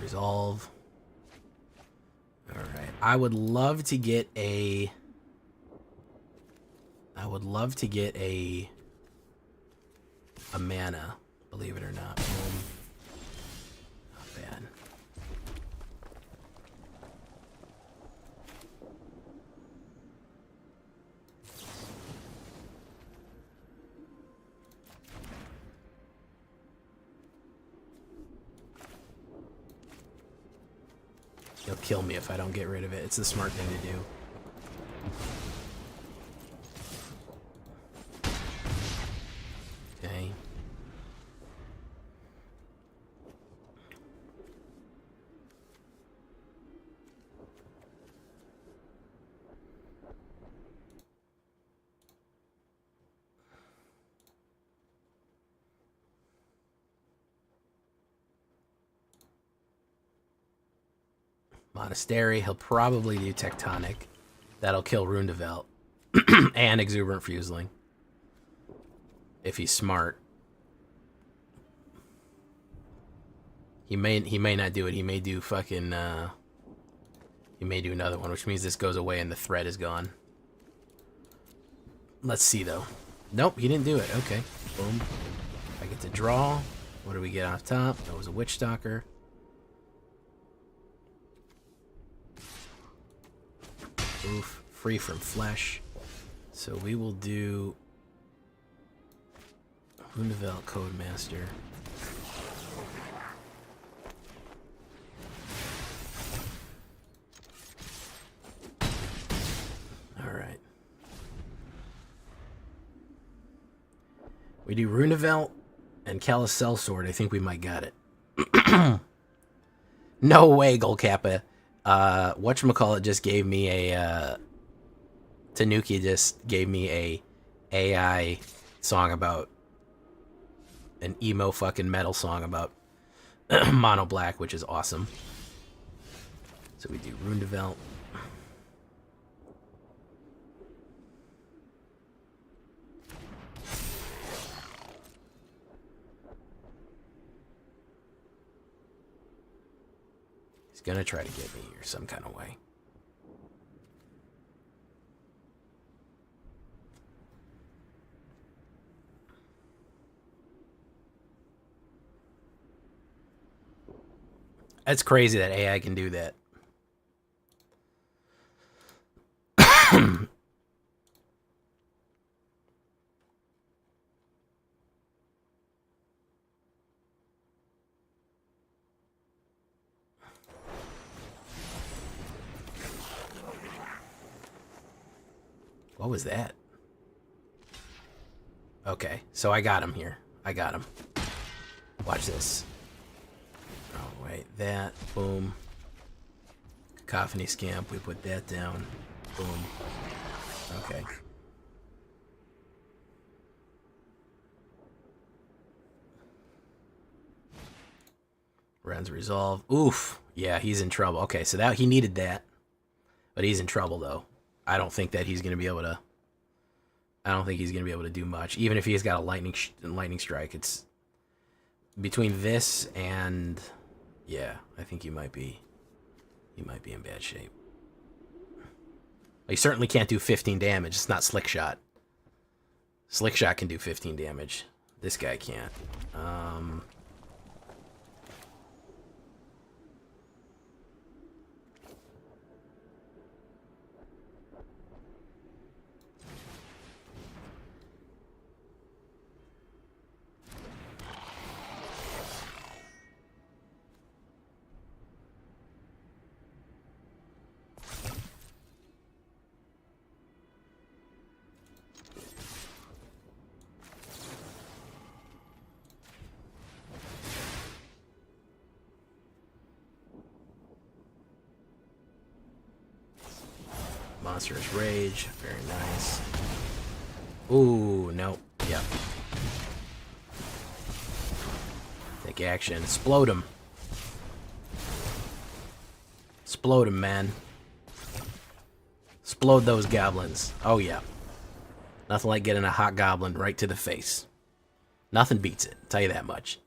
Resolve. I would love to get a... I would love to get a mana, believe it or not. Boom. Not bad. He'll kill me if I don't get rid of it. It's the smart thing to do. Okay. Monastery, he'll probably do Tectonic. That'll kill Rundevelt. And Exuberant Fuseling. If he's smart. He may not do it. He may do fucking he may do another one, which means this goes away and the threat is gone. Let's see though. Nope, he didn't do it. Okay. Boom. I get to draw. What do we get off top? That was a Witch Stalker. Oof, free from flesh. So we will do Rundevelt Codemaster. Alright. We do Rundevelt and Callous Sellsword. I think we might got it. No way, Golkappa. Whatchamacallit just gave me a, Tanuki just gave me a AI song about, an emo fucking metal song about Mono Black, which is awesome. So we do Rundevelt. Gonna try to get me here some kind of way. That's crazy that AI can do that. What was that? Okay, so I got him here. I got him. Watch this. Oh, wait. That. Boom. Cacophony Scamp. We put that down. Boom. Okay. Ren's Resolve. Oof. Yeah, he's in trouble. Okay, so that he needed that. But he's in trouble, though. I don't think that he's going to be able to... I don't think he's going to be able to do much. Even if he's got a lightning strike, it's... Between this and... Yeah, I think he might be... He might be in bad shape. He certainly can't do 15 damage. It's not Slick Shot. Slick Shot can do 15 damage. This guy can't. Monstrous Rage, very nice. Ooh, nope. Yep. Take action. Explode him. Explode him, man. Explode those goblins. Oh, yeah. Nothing like getting a hot goblin right to the face. Nothing beats it, I'll tell you that much.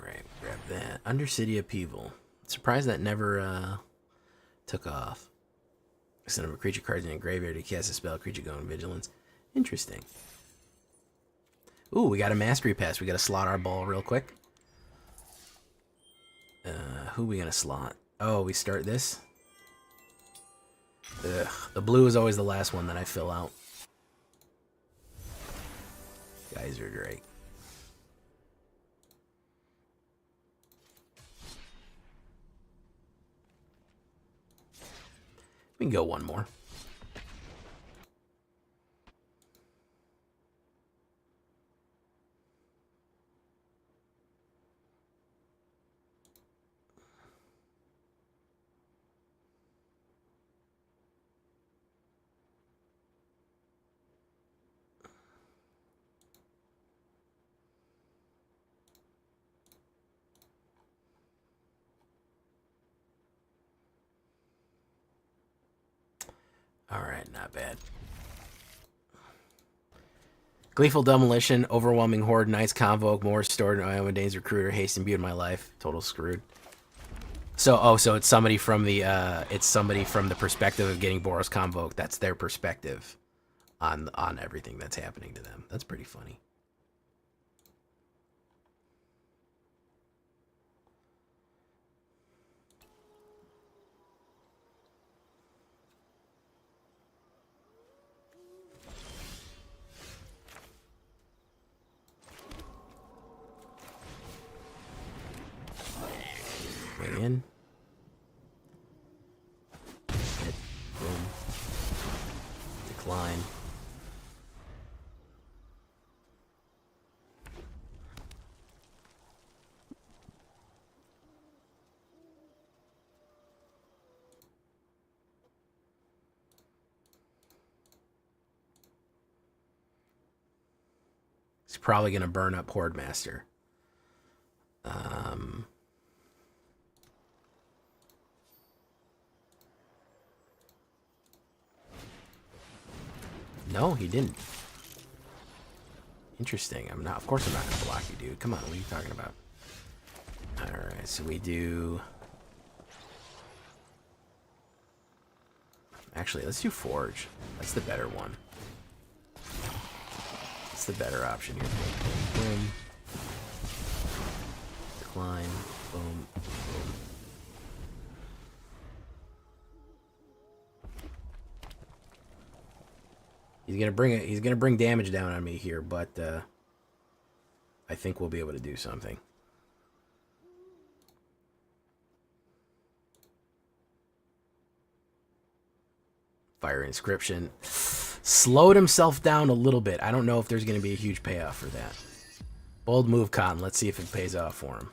Alright, grab that. Undercity Upheaval. Surprised that never took off. Instead of a creature card in a graveyard to cast a spell, creature going vigilance. Interesting. Ooh, we got a mastery pass. We got to slot our ball real quick. Who we gonna slot? Oh, we start this. Ugh, the blue is always the last one that I fill out. Geyser Drake. We can go one more. Alright, not bad. Gleeful Demolition, Overwhelming Horde, Knight's Convoke, More Stored, Iowa Dane's Recruiter, Haste and Beauty of My Life. Total screwed. So, so it's somebody from the perspective of getting Boros Convoke. That's their perspective on everything that's happening to them. That's pretty funny. In. Hit. Boom. Decline. He's probably going to burn up Horde Master. No, he didn't. Interesting. I'm not. Of course, I'm not gonna block you, dude. Come on. What are you talking about? All right. So we do. Actually, let's do Forge. That's the better one. That's the better option here. Boom, boom. Decline. Boom. Boom. He's gonna bring damage down on me here, but I think we'll be able to do something. Fire Inscription. Slowed himself down a little bit. I don't know if there's gonna be a huge payoff for that. Bold move, Cotton. Let's see if it pays off for him.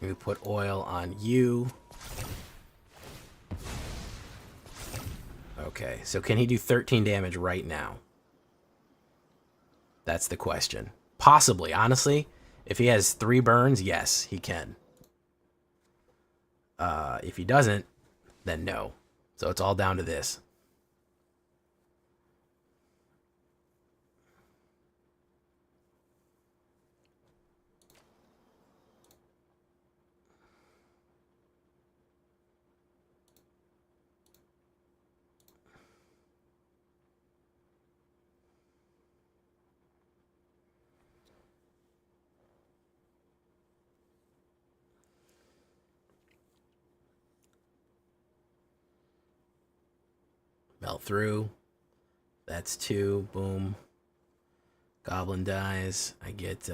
We put oil on you. Okay, so can he do 13 damage right now? That's the question. Possibly, honestly. If he has 3 burns, yes, he can. If he doesn't, then no. So it's all down to this. Melt through. That's 2. Boom. Goblin dies. I get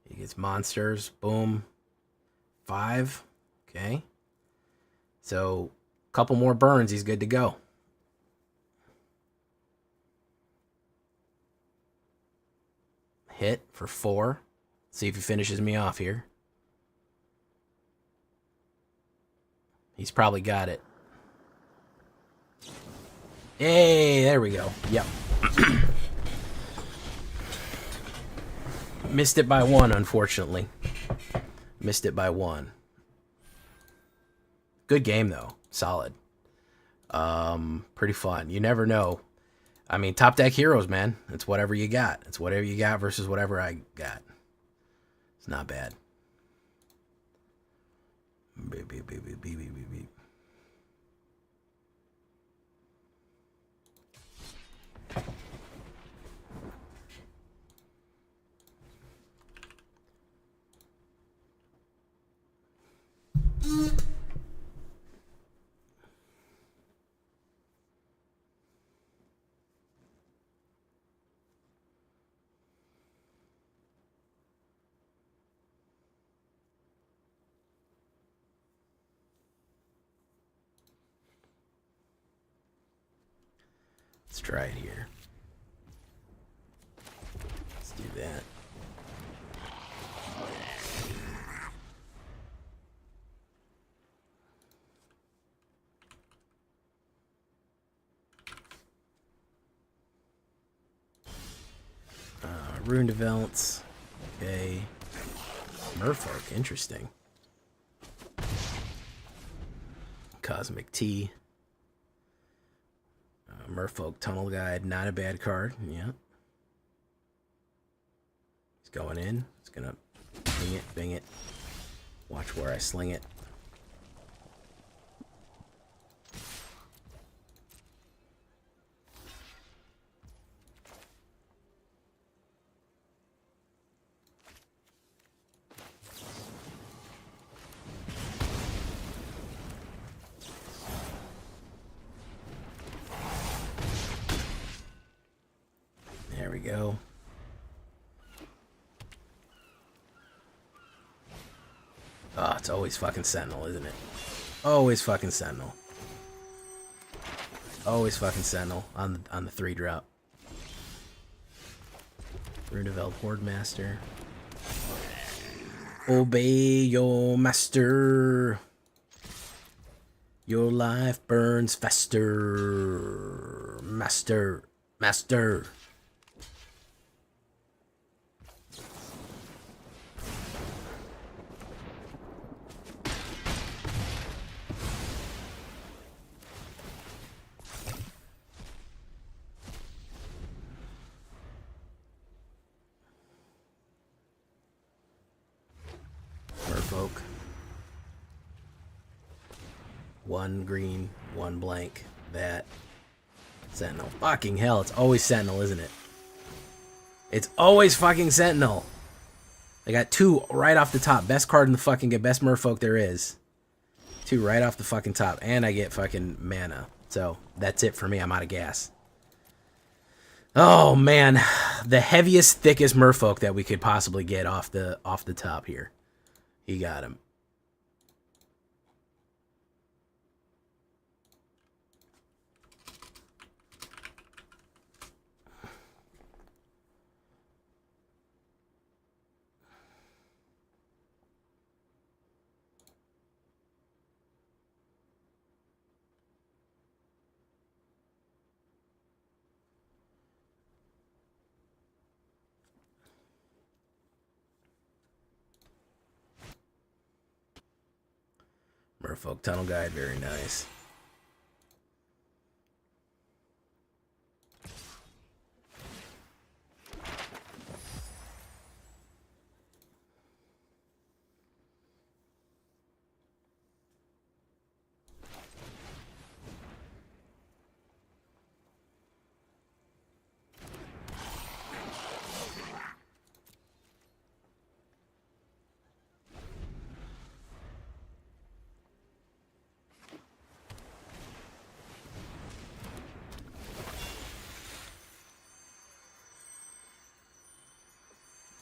he gets monsters. Boom. 5. Okay. So a couple more burns, he's good to go. Hit for 4. See if he finishes me off here. He's probably got it. Hey, there we go. Yep. Missed it by 1, unfortunately. Missed it by 1. Good game, though. Solid. Pretty fun. You never know. I mean, top deck heroes, man. It's whatever you got. It's whatever you got versus whatever I got. It's not bad. Beep, beep, beep, beep, beep, beep, beep. Let's try it here. Let's do that. Rune develops. Okay. Merfolk, interesting. Cosmic Tea. Merfolk Tunnel Guide, not a bad card. Yeah. He's going in. It's gonna bing it, bing it. Watch where I sling it. There we go. Oh, it's always fucking Sentinel, isn't it? Always fucking Sentinel. Always fucking Sentinel on the 3-drop. Rune develop Horde Master. Obey your master. Your life burns faster. Master. Master. Merfolk. 1 green, 1 blank. That. Sentinel. Fucking hell, it's always Sentinel, isn't it? It's always fucking Sentinel. I got 2 right off the top. Best card in the fucking game. Best Merfolk there is. 2 right off the fucking top. And I get fucking mana. So, that's it for me. I'm out of gas. Oh, man. The heaviest, thickest Merfolk that we could possibly get off the top here. He got him. Merfolk Tunnel Guide, very nice.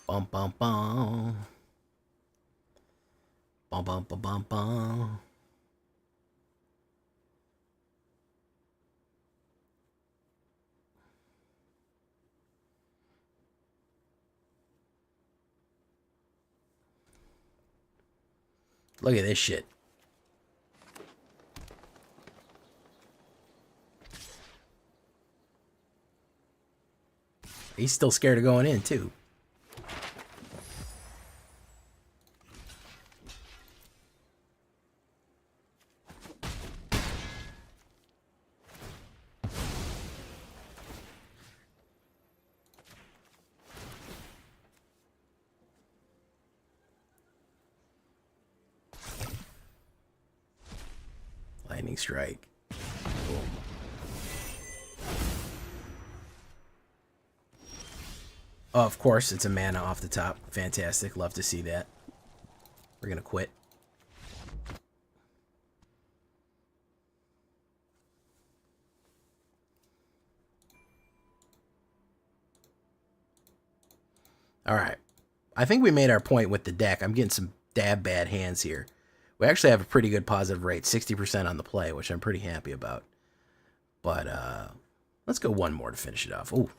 Bum bum bum. Bum bum bum bum bum. Look at this shit. He's still scared of going in, too. Lightning strike. Boom. Oh, of course, it's a mana off the top. Fantastic. Love to see that. We're going to quit. All right. I think we made our point with the deck. I'm getting some dab bad hands here. We actually have a pretty good positive rate, 60% on the play, which I'm pretty happy about. But let's go one more to finish it off. Ooh.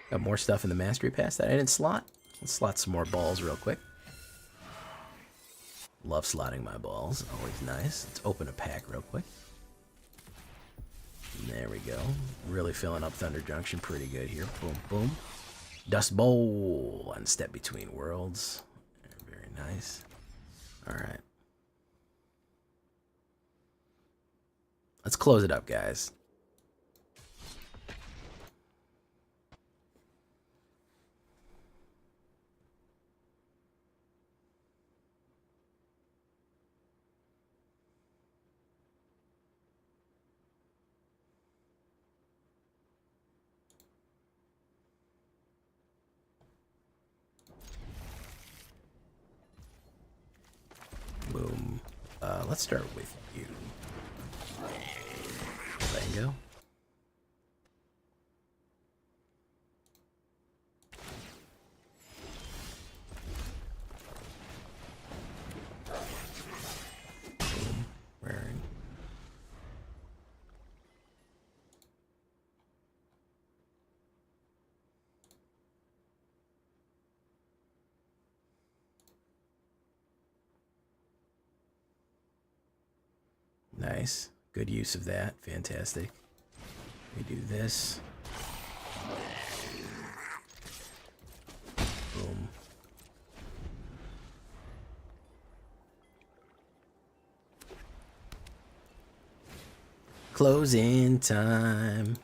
Got more stuff in the Mastery Pass that I didn't slot. Let's slot some more balls real quick. Love slotting my balls. Always nice. Let's open a pack real quick. There we go. Really filling up Thunder Junction pretty good here. Boom, boom. Dust Bowl on Step Between Worlds. Very nice. All right. Let's close it up, guys. Boom. Let's start with you. Bango. Boom. Wearing. Nice. Good use of that. Fantastic. We do this. Boom. Closing time.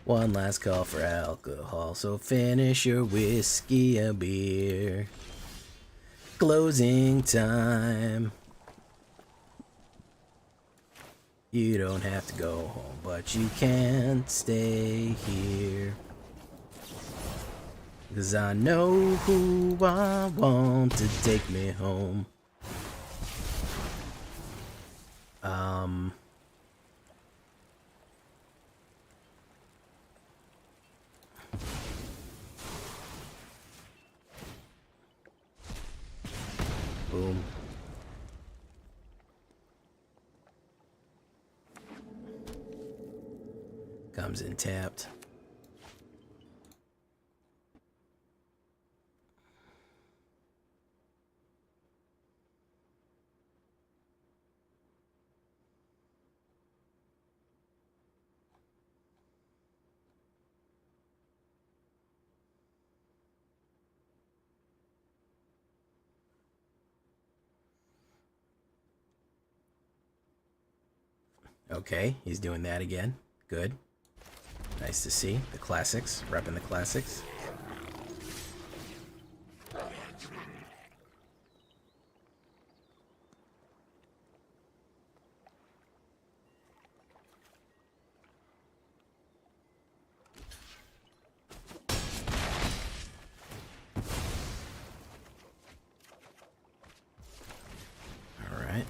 One last call for alcohol, so finish your whiskey and beer. Closing time. You don't have to go home, but you can't stay here. 'Cause I know who I want to take me home. Boom. Comes in tapped. Okay, he's doing that again. Good. Nice to see. The classics. Repping the classics. Alright.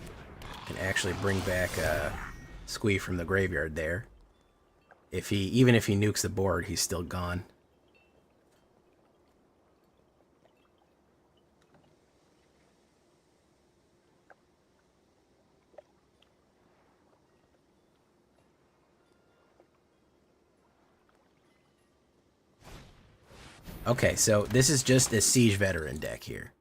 Can actually bring back Squee from the graveyard there. Even if he nukes the board, he's still gone. Okay, so this is just a Siege Veteran deck here.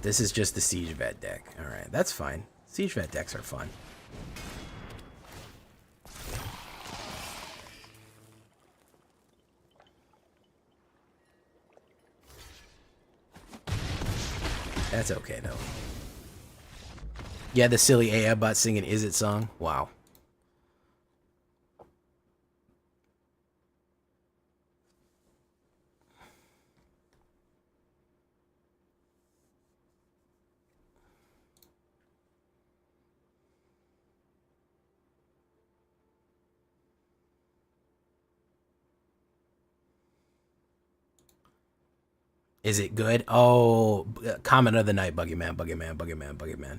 This is just the Siege Vet deck. Alright, that's fine. Siege Vet decks are fun. That's okay, though. Yeah, the silly AI bot singing Is It song? Wow. Is it good? Oh, comment of the night, Buggy Man, Buggy Man, Buggy Man, Buggy Man.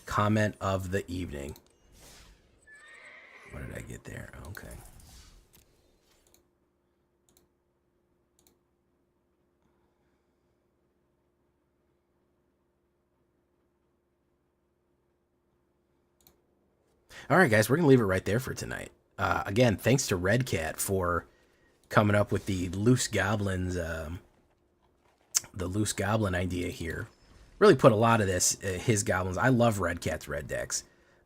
Comment of the evening. What did I get there? Okay. All right, guys, we're going to leave it right there for tonight. Again, thanks to Red Cat for coming up with the loose goblins, the loose goblin idea here. Really put a lot of this, his goblins. I love Red Cat's red decks.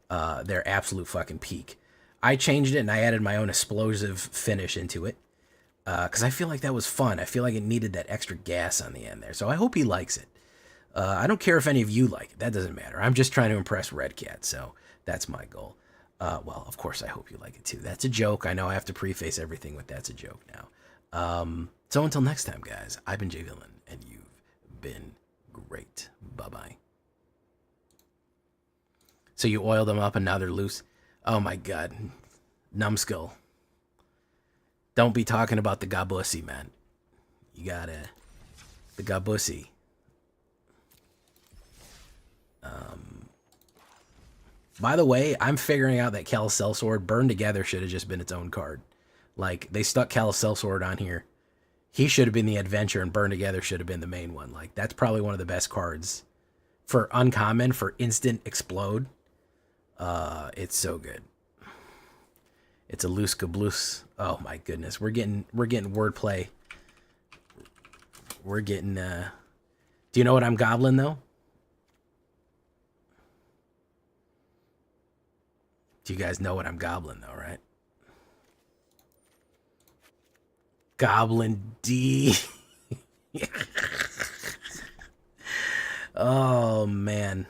They're absolute fucking peak. I changed it and I added my own explosive finish into it because I feel like that was fun. I feel like it needed that extra gas on the end there. So I hope he likes it. I don't care if any of you like it. That doesn't matter. I'm just trying to impress Red Cat, so that's my goal. Well, of course, I hope you like it too. That's a joke. I know I have to preface everything with that's a joke now. So until next time, guys, I've been Jay Villain, and you've been great. Bye-bye. So you oiled them up and now they're loose? Oh my god. Numbskull. Don't be talking about the gabussy, man. You gotta... The gabussy. By the way, I'm figuring out that Calicel Sword Burn Together should have just been its own card. Like, they stuck Calicel Sword on here. He should have been the adventure and Burn Together should have been the main one. Like, that's probably one of the best cards. For uncommon, for instant explode. It's so good. It's a loose gablus. Oh my goodness. We're getting wordplay. We're getting, do you know what I'm gobbling though? You guys know what I'm gobbling though, right? Goblin D. Oh man.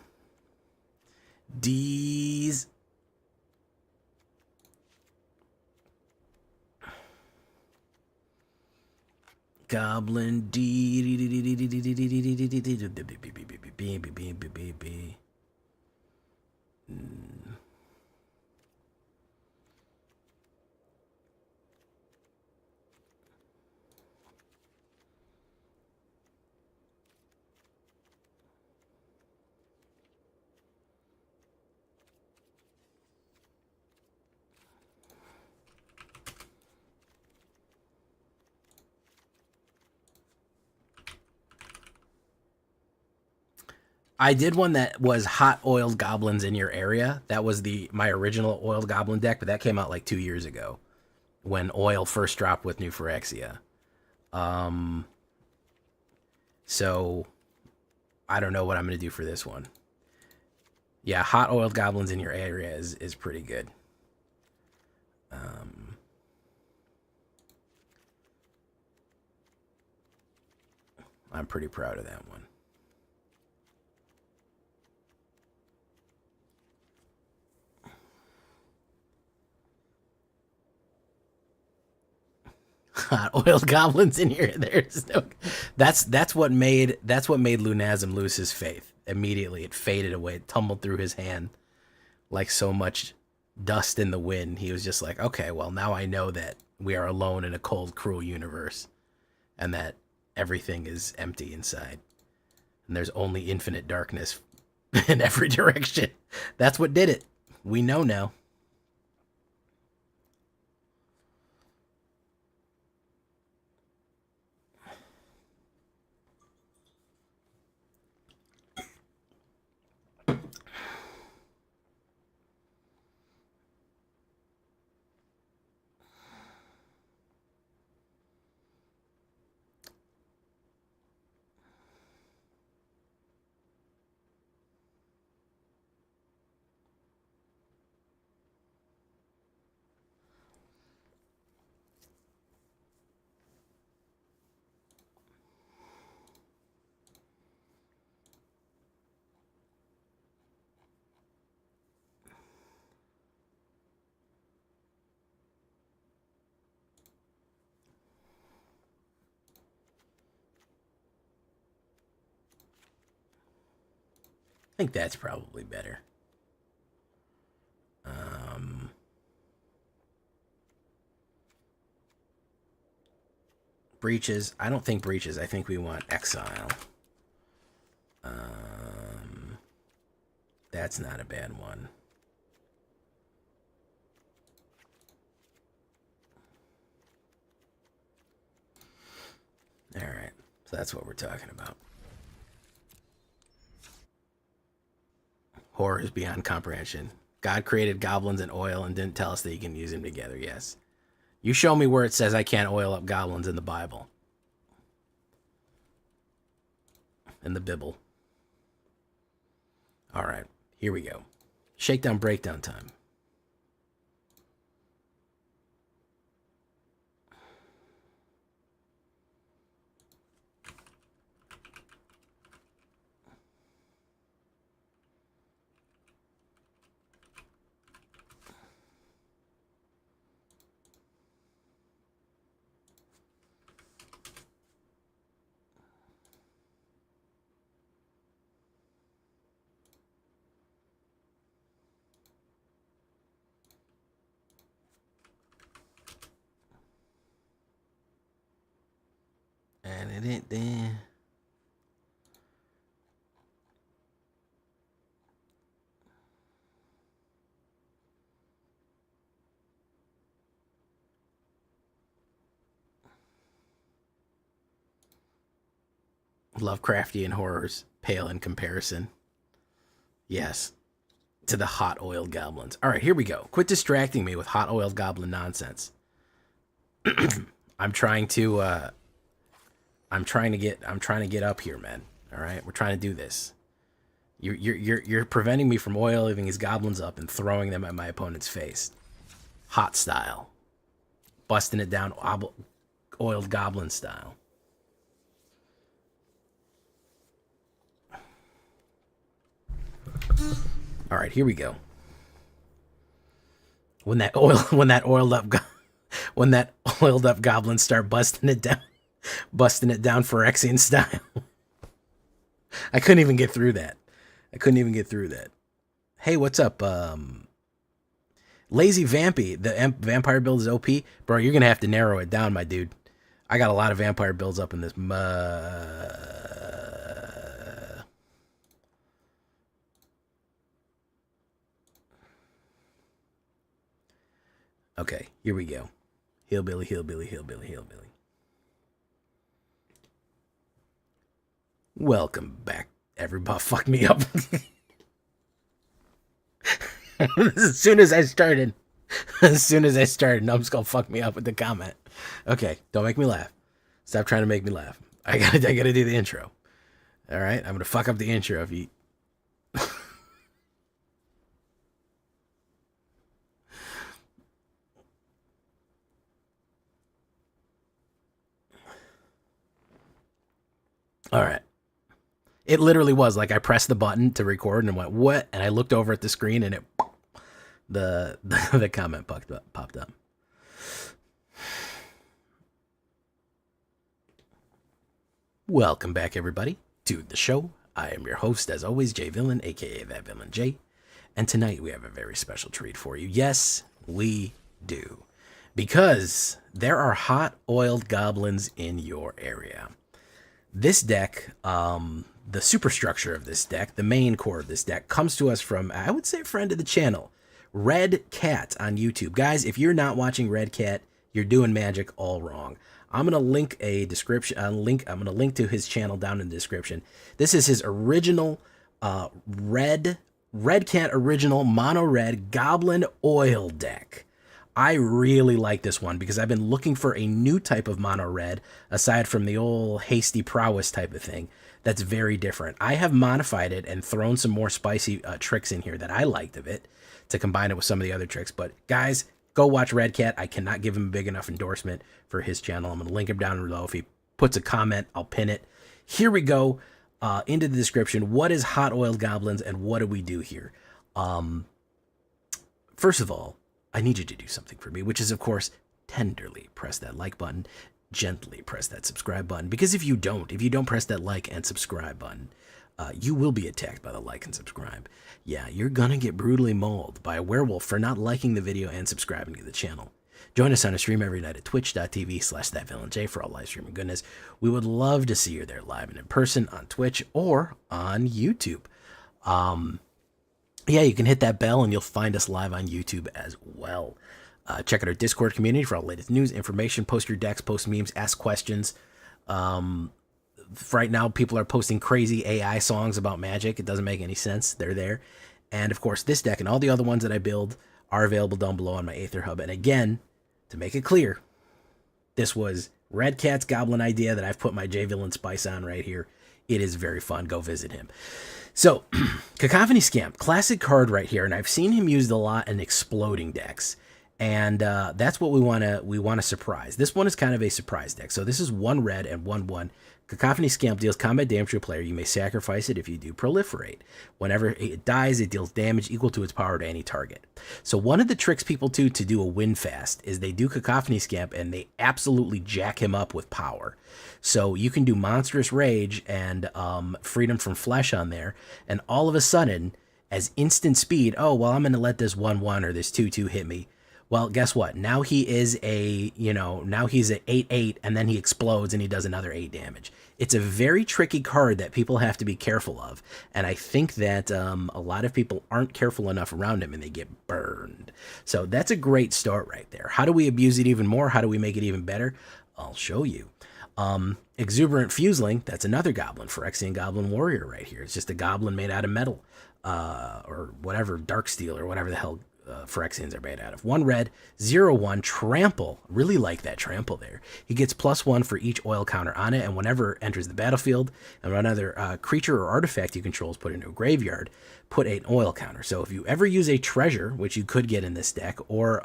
D's. Goblin D. I did one that was hot oiled goblins in your area. That was my original oiled goblin deck, but that came out like 2 years ago when oil first dropped with New Phyrexia. So I don't know what I'm going to do for this one. Yeah, hot oiled goblins in your area is pretty good. I'm pretty proud of that one. Hot oiled goblins in here. There's no. That's what made Lunazim lose his faith immediately. It faded away. It tumbled through his hand like so much dust in the wind. He was just like, okay, well now I know that we are alone in a cold, cruel universe, and that everything is empty inside, and there's only infinite darkness in every direction. That's what did it. We know now. think that's probably better. Breaches. I don't think breaches. I think we want exile. That's not a bad one. All right. So that's what we're talking about. Horrors beyond comprehension. God created goblins and oil and didn't tell us that you can use them together. Yes. You show me where it says I can't oil up goblins in the Bible. In the Bible. All right. Here we go. Shakedown breakdown time. And it ain't there. Lovecraftian horrors pale in comparison. Yes. To the hot oiled goblins. All right, here we go. Quit distracting me with hot oiled goblin nonsense. I'm trying to get up here, man. All right, we're trying to do this. You're preventing me from oiling these goblins up and throwing them at my opponent's face. Hot style. Busting it down oiled goblin style. All right, here we go. When that oiled up goblins start busting it down Phyrexian style. I couldn't even get through that. Hey, what's up? Lazy Vampy, the vampire build is OP. Bro, you're going to have to narrow it down, my dude. I got a lot of vampire builds up in this. Okay, here we go. Hillbilly. Welcome back, everybody. Fuck me up. As soon as I started, Numb's gonna fuck me up with the comment. Okay, don't make me laugh. Stop trying to make me laugh. I gotta do the intro. All right, I'm gonna fuck up the intro if you. All right. It literally was like I pressed the button to record and went, what? And I looked over at the screen and the comment popped up. Welcome back, everybody, to the show. I am your host, as always, Jay Villain, aka That Villain Jay. And tonight we have a very special treat for you. Yes, we do. Because there are hot oiled goblins in your area. This deck, the superstructure of this deck, the main core of this deck, comes to us from, I would say, a friend of the channel, Red Cat on YouTube. Guys, if you're not watching Red Cat, you're doing magic all wrong. I'm gonna link a description. I'm gonna link to his channel down in the description. This is his original Red Cat original mono red goblin oil deck. I really like this one because I've been looking for a new type of mono red aside from the old hasty prowess type of thing that's very different. I have modified it and thrown some more spicy tricks in here that I liked of it to combine it with some of the other tricks. But guys, go watch Red Cat. I cannot give him a big enough endorsement for his channel. I'm going to link him down below. If he puts a comment, I'll pin it. Here we go into the description. What is hot oiled goblins and what do we do here? First of all, I need you to do something for me, which is, of course, tenderly press that like button, gently press that subscribe button. Because if you don't press that like and subscribe button, you will be attacked by the like and subscribe. Yeah, you're gonna get brutally mauled by a werewolf for not liking the video and subscribing to the channel. Join us on a stream every night at twitch.tv/thatvillainj for all live streaming goodness. We would love to see you there live and in person on Twitch or on YouTube. Yeah, you can hit that bell and you'll find us live on YouTube as well. Check out our Discord community for all the latest news, information, post your decks, post memes, ask questions. Right now, people are posting crazy AI songs about Magic. It doesn't make any sense. They're there. And of course, this deck and all the other ones that I build are available down below on my AetherHub. And again, to make it clear, this was Red Cat's goblin idea that I've put my J-Villain Spice on right here. It is very fun. Go visit him. So, Cacophony Scamp, classic card right here. And I've seen him used a lot in exploding decks. And that's what we want to surprise. This one is kind of a surprise deck. So this is 1 red and 1/1. Cacophony Scamp deals combat damage to a player. You may sacrifice it if you do proliferate. Whenever it dies, it deals damage equal to its power to any target. So one of the tricks people do to do a win fast is they do Cacophony Scamp and they absolutely jack him up with power. So you can do Monstrous Rage and Freedom from Flesh on there, and all of a sudden, as instant speed, oh, well, I'm going to let this 1/1 or this 2/2 hit me. Well, guess what? Now he is now he's at 8/8, and then he explodes and he does another 8 damage. It's a very tricky card that people have to be careful of. And I think that a lot of people aren't careful enough around him and they get burned. So that's a great start right there. How do we abuse it even more? How do we make it even better? I'll show you. Exuberant Fuseling, that's another goblin, Phyrexian Goblin Warrior right here. It's just a goblin made out of metal or whatever, dark steel or whatever the hell Phyrexians are made out of. 1 red, 0/1, Trample. Really like that Trample there. He gets +1 for each oil counter on it, and whenever it enters the battlefield, and another creature or artifact you control is put into a graveyard, put an oil counter. So if you ever use a treasure, which you could get in this deck, or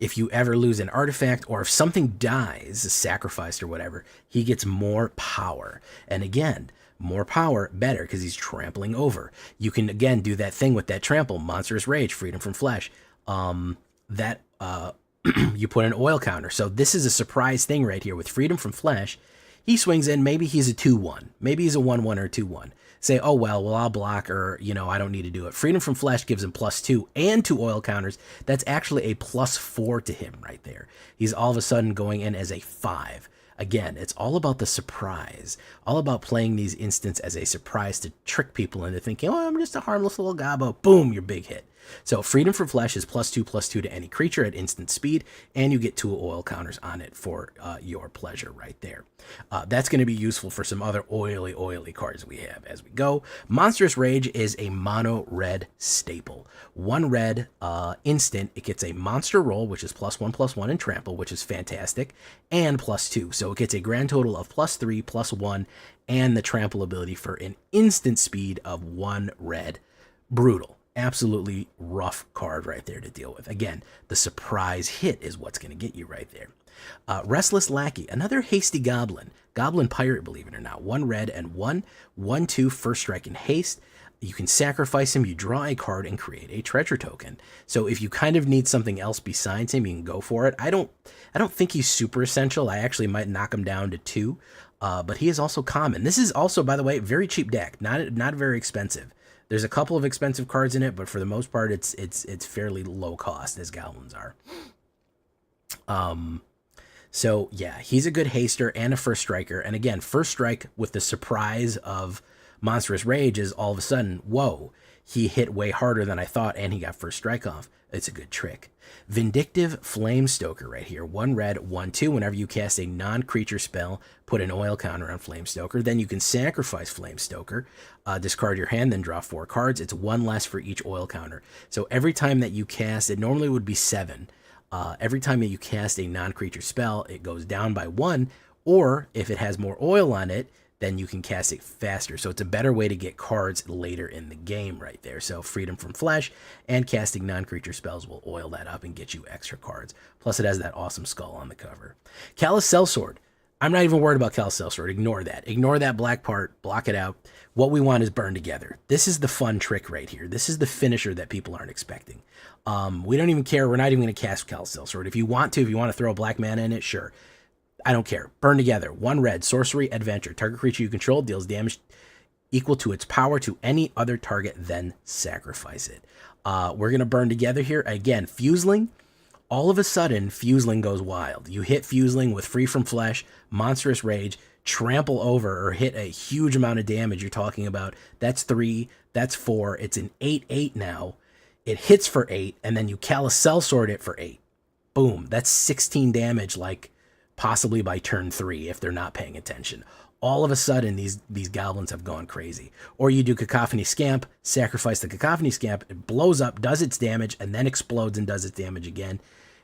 if you ever lose an artifact, or if something dies, sacrificed or whatever, he gets more power. And again, more power, better, because he's trampling over. You can, again, do that thing with that trample, Monstrous Rage, Freedom from Flesh. You put an oil counter. So this is a surprise thing right here with Freedom from Flesh. He swings in, maybe he's a 2/1. Maybe he's a 1/1 or a 2/1. Say, oh, well, I'll block, or, I don't need to do it. Freedom from Flesh gives him +2 and 2 oil counters. That's actually a +4 to him right there. He's all of a sudden going in as a 5. Again, it's all about the surprise, all about playing these instants as a surprise to trick people into thinking, oh, I'm just a harmless little gobbo. Boom, your big hit. So Freedom from Flesh is +2/+2 to any creature at instant speed, and you get 2 oil counters on it for your pleasure right there. That's going to be useful for some other oily cards we have as we go. Monstrous Rage is a mono red staple. 1 red instant, it gets a monster roll, which is +1/+1 in trample, which is fantastic, and +2. So it gets a grand total of +3, +1, and the trample ability for an instant speed of 1 red. Brutal. Absolutely rough card right there to deal with. Again, the surprise hit is what's going to get you right there. Restless Lackey, another hasty goblin. Goblin Pirate, believe it or not. 1 red and 1/2 first strike and haste. You can sacrifice him, you draw a card, and create a treasure token. So if you kind of need something else besides him, you can go for it. I don't think he's super essential. I actually might knock him down to 2, but he is also common. This is also, by the way, very cheap deck, not very expensive. There's a couple of expensive cards in it, but for the most part, it's fairly low cost, as goblins are. So yeah, he's a good haster and a first striker. And again, first strike with the surprise of Monstrous Rage is all of a sudden, whoa, he hit way harder than I thought, and he got first strike off. It's a good trick. Vindictive Flamestoker right here. 1 red, 1/2. Whenever you cast a non-creature spell, put an oil counter on Flamestoker. Then you can sacrifice Flamestoker, discard your hand, then draw 4 cards. It's 1 less for each oil counter. So every time that you cast, it normally would be 7. Every time that you cast a non-creature spell, it goes down by 1. Or if it has more oil on it, then you can cast it faster. So it's a better way to get cards later in the game right there. So Freedom from Flesh and casting non-creature spells will oil that up and get you extra cards. Plus it has that awesome skull on the cover. Callous Sellsword. I'm not even worried about Callous Sellsword. Ignore that. Ignore that black part. Block it out. What we want is Burn Together. This is the fun trick right here. This is the finisher that people aren't expecting. We don't even care. We're not even going to cast Callous Sellsword. If you want to throw a black mana in it, sure. I don't care. Burn together. 1 red, sorcery, adventure. Target creature you control deals damage equal to its power to any other target, then sacrifice it. We're going to burn together here. Again, Fuseling. All of a sudden, Fuseling goes wild. You hit Fuseling with Free from Flesh, Monstrous Rage, trample over, or hit a huge amount of damage. You're talking about, that's 3, that's 4. It's an 8/8 now. It hits for 8, and then you Callous Sellsword it for 8. Boom. That's 16 damage, like possibly by turn 3 if they're not paying attention. All of a sudden, these goblins have gone crazy. Or you do Cacophony Scamp, sacrifice the Cacophony Scamp, it blows up, does its damage, and then explodes and does its damage again.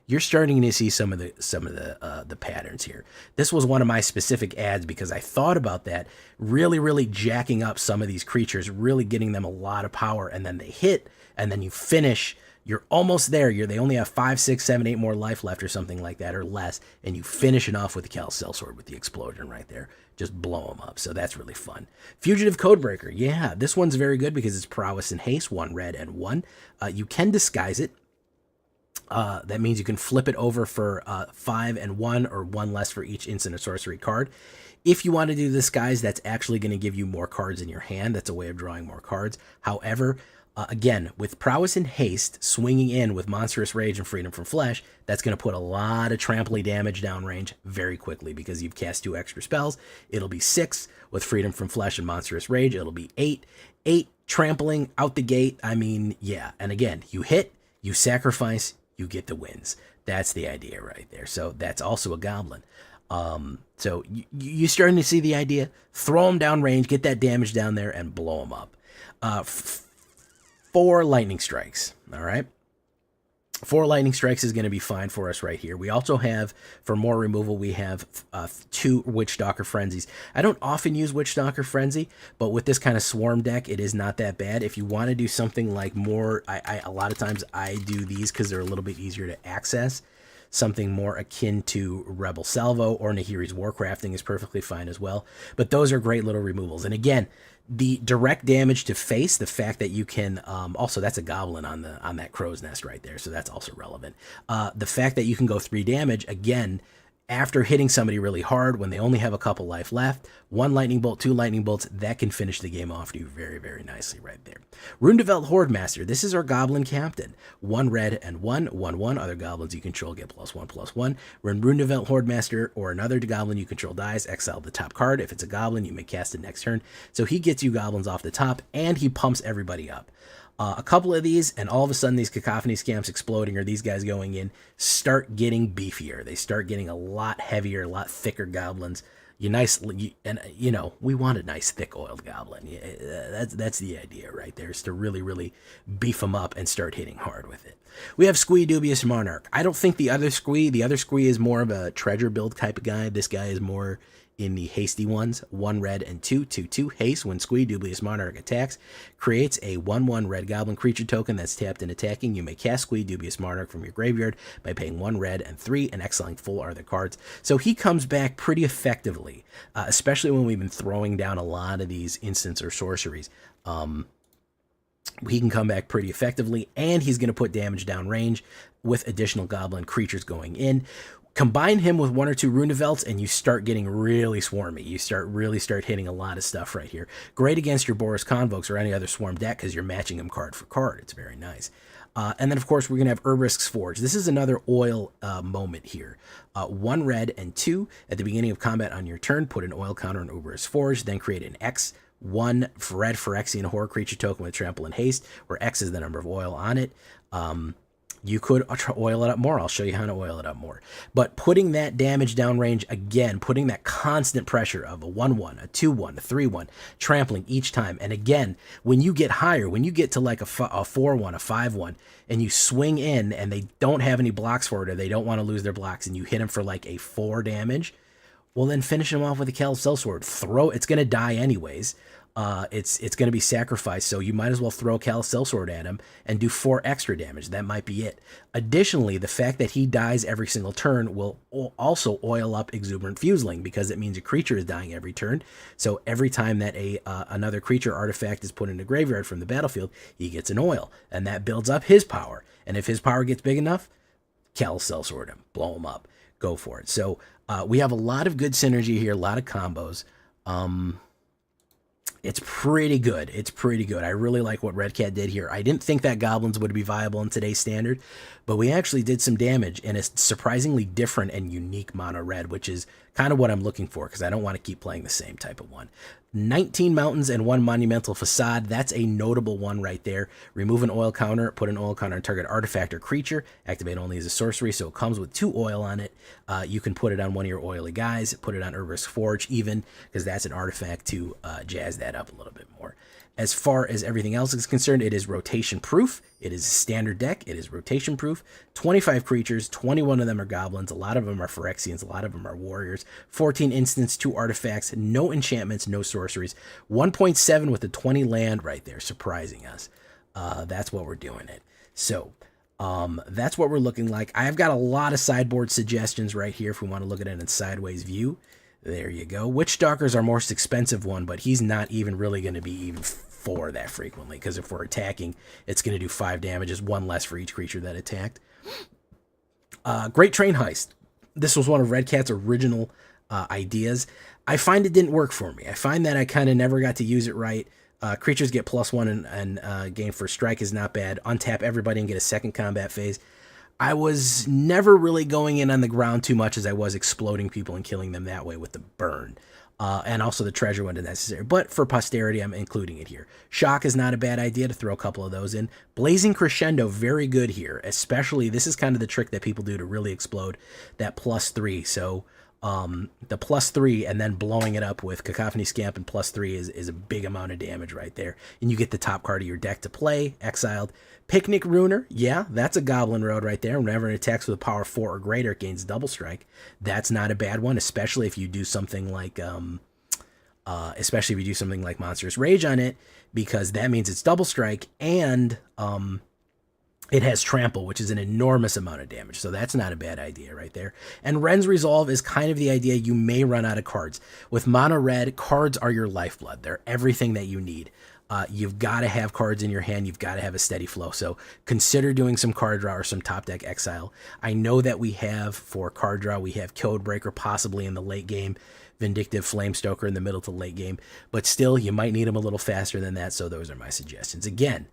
You're starting to see some of the patterns here. This was one of my specific ads because I thought about that, really jacking up some of these creatures, really getting them a lot of power, and then they hit, and then you finish. You're almost there. They only have 5, 6, 7, 8 more life left or something like that, or less, and you finish it off with the Callous Sellsword with the explosion right there. Just blow them up. So that's really fun. Fugitive Codebreaker. Yeah, this one's very good because it's prowess and haste, 1 red and 1. You can disguise it. That means you can flip it over for 5 and 1, or 1 less for each instant or sorcery card. If you want to do disguise, that's actually going to give you more cards in your hand. That's a way of drawing more cards. However, again, with prowess and haste, swinging in with Monstrous Rage and Freedom from Flesh, that's going to put a lot of tramply damage downrange very quickly because you've cast 2 extra spells. It'll be 6 with Freedom from Flesh and Monstrous Rage. It'll be 8. 8 trampling out the gate. I mean, yeah. And again, you hit, you sacrifice, you get the wins. That's the idea right there. So that's also a goblin. So you're starting to see the idea. Throw them down range, get that damage down there, and blow them up. 4 lightning strikes. All right. 4 lightning strikes is going to be fine for us right here. We also have, for more removal, we have 2 Witchstalker Frenzies. I don't often use Witchstalker Frenzy, but with this kind of swarm deck, it is not that bad. If you want to do something like more, a lot of times I do these because they're a little bit easier to access. Something more akin to Rebel Salvo or Nahiri's Warcrafting is perfectly fine as well. But those are great little removals. And again, the direct damage to face, the fact that you can, also that's a goblin on that crow's nest right there, so that's also relevant. The fact that you can go 3 damage, again, after hitting somebody really hard when they only have a couple life left, 1 lightning bolt, 2 lightning bolts, that can finish the game off to you very nicely right there. Runedevelt Horde Master, this is our goblin captain. 1 red and 1, 1/1. Other goblins you control get +1/+1. When Runedevelt Horde Master or another goblin you control dies, exile the top card. If it's a goblin, you may cast it next turn. So he gets you goblins off the top, and he pumps everybody up. A couple of these, and all of a sudden these Cacophony Scamps exploding, or these guys going in, start getting beefier. They start getting a lot heavier, a lot thicker goblins. And you know, we want a nice thick oiled goblin. Yeah, that's the idea right there, is to really beef them up and start hitting hard with it. We have Squee Dubious Monarch. I don't think the other Squee is more of a treasure build type of guy. This guy is more in the hasty ones. 1 red and 2/2/2 haste. When Squee Dubious Monarch attacks, creates a 1/1 red goblin creature token that's tapped and attacking. You may cast Squee Dubious Monarch from your graveyard by paying 1 red and 3 and exiling full other cards. So he comes back pretty effectively, especially when we've been throwing down a lot of these instants or sorceries. He can come back pretty effectively, and he's going to put damage down range with additional goblin creatures going in. Combine him with 1 or 2 Runevelts, and you start getting really swarmy. You really start hitting a lot of stuff right here. Great against your Boros Convokes or any other swarm deck because you're matching them card for card. It's very nice. And then, of course, we're going to have Urbarisk's Forge. This is another oil moment here. 1 red and 2. At the beginning of combat on your turn, put an oil counter on Urbarisk's Forge, then create an X. 1 red Phyrexian Horror creature token with trample and haste, where X is the number of oil on it. You could oil it up more. I'll show you how to oil it up more. But putting that damage down range, again, putting that constant pressure of a 1/1, a 2/1, a 3/1, trampling each time. And again, when you get higher, when you get to like a 4/1, a 5/1, and you swing in and they don't have any blocks for it, or they don't want to lose their blocks, and you hit them for like a 4 damage, well, then finish them off with a Callous Sellsword. It's going to die anyways. It's going to be sacrificed, so you might as well throw Callous Sellsword at him and do 4 extra damage. That might be it. Additionally, the fact that he dies every single turn will also oil up Exuberant Fuseling, because it means a creature is dying every turn. So every time that another creature artifact is put in the graveyard from the battlefield, he gets an oil, and that builds up his power. And if his power gets big enough, Callous Sellsword him, blow him up. go for it. So we have a lot of good synergy here, a lot of combos. It's pretty good. It's pretty good. I really like what Red Cat did here. I didn't think that goblins would be viable in today's standard, but we actually did some damage in a surprisingly different and unique mono red, which is kind of what I'm looking for because I don't want to keep playing the same type of one. 19 mountains and 1 monumental facade. That's a notable one right there. Remove an oil counter, put an oil counter on target artifact or creature, activate only as a sorcery, so it comes with 2 oil on it. You can put it on one of your oily guys, put it on Urber's Forge even, because that's an artifact to jazz that up a little bit more. As far as everything else is concerned, it is rotation proof. It is a standard deck. It is rotation proof. 25 creatures, 21 of them are goblins. A lot of them are Phyrexians. A lot of them are warriors. 14 instants, 2 artifacts, no enchantments, no sorceries. 1.7 with a 20 land right there, surprising us. That's what we're doing it. So that's what we're looking like. I've got a lot of sideboard suggestions right here if we want to look at it in sideways view. There you go. Witchstalker's our most expensive one, but he's not even really going to be even 4 that frequently, because if we're attacking, it's going to do 5 damages, 1 less for each creature that attacked. Great Train Heist. This was one of Red Cat's original ideas. I find it didn't work for me. I find that I kind of never got to use it right. Creatures get +1 and gain first strike is not bad. Untap everybody and get a second combat phase. I was never really going in on the ground too much as I was exploding people and killing them that way with the burn. And also the treasure when necessary. But for posterity, I'm including it here. Shock is not a bad idea to throw a couple of those in. Blazing Crescendo, very good here. Especially, this is kind of the trick that people do to really explode that +3. So the +3 and then blowing it up with Cacophony Scamp and +3 is a big amount of damage right there. And you get the top card of your deck to play, exiled. Picnic Ruiner, yeah, that's a Goblin Road right there. Whenever it attacks with a power 4 or greater, it gains double strike. That's not a bad one, especially if you do something like Monstrous Rage on it, because that means it's double strike and it has trample, which is an enormous amount of damage. So that's not a bad idea right there. And Ren's Resolve is kind of the idea you may run out of cards. With mono red, cards are your lifeblood. They're everything that you need. You've got to have cards in your hand. You've got to have a steady flow. So consider doing some card draw or some top deck exile. I know that we have, for card draw, we have Codebreaker possibly in the late game, Vindictive Flamestoker in the middle to late game. But still, you might need them a little faster than that. So those are my suggestions. Again,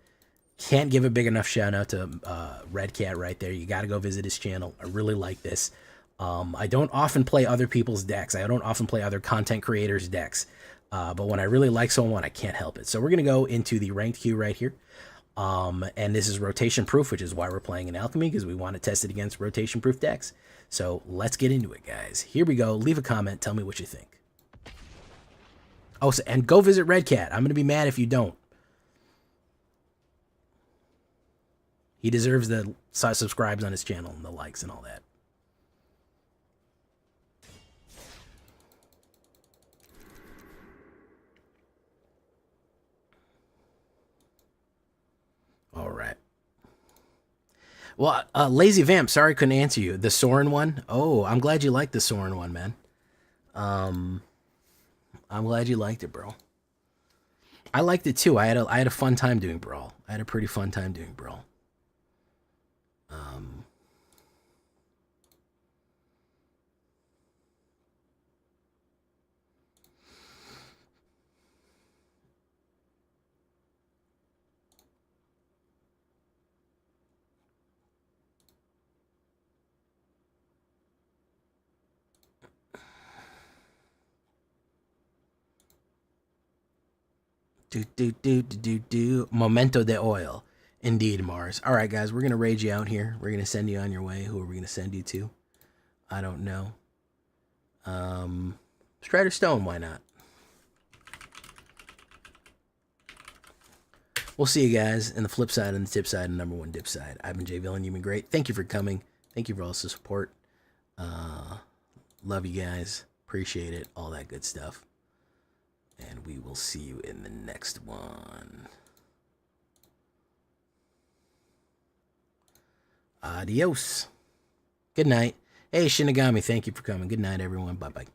can't give a big enough shout out to Red Cat right there. You got to go visit his channel. I really like this. I don't often play other people's decks. I don't often play other content creators' decks. But when I really like someone, I can't help it. So we're going to go into the ranked queue right here. And this is rotation proof, which is why we're playing in Alchemy, because we want to test it against rotation proof decks. So let's get into it, guys. Here we go. Leave a comment. Tell me what you think. Oh, and go visit Red Cat. I'm going to be mad if you don't. He deserves the subscribes on his channel and the likes and all that. All right. Well, Lazy Vamp, sorry I couldn't answer you. The Soren one? Oh, I'm glad you liked the Soren one, man. I'm glad you liked it, bro. I liked it too. I had a fun time doing Brawl. I had a pretty fun time doing Brawl. Momento de oil. Indeed, Mars. All right, guys, we're going to raid you out here. We're going to send you on your way. Who are we going to send you to? I don't know. Strider Stone, why not? We'll see you guys in the flip side and the tip side and #1 dip side. I've been Jay Villain. You've been great. Thank you for coming. Thank you for all the support. Love you guys. Appreciate it. All that good stuff. And we will see you in the next one. Adios. Good night. Hey, Shinigami, thank you for coming. Good night, everyone. Bye-bye.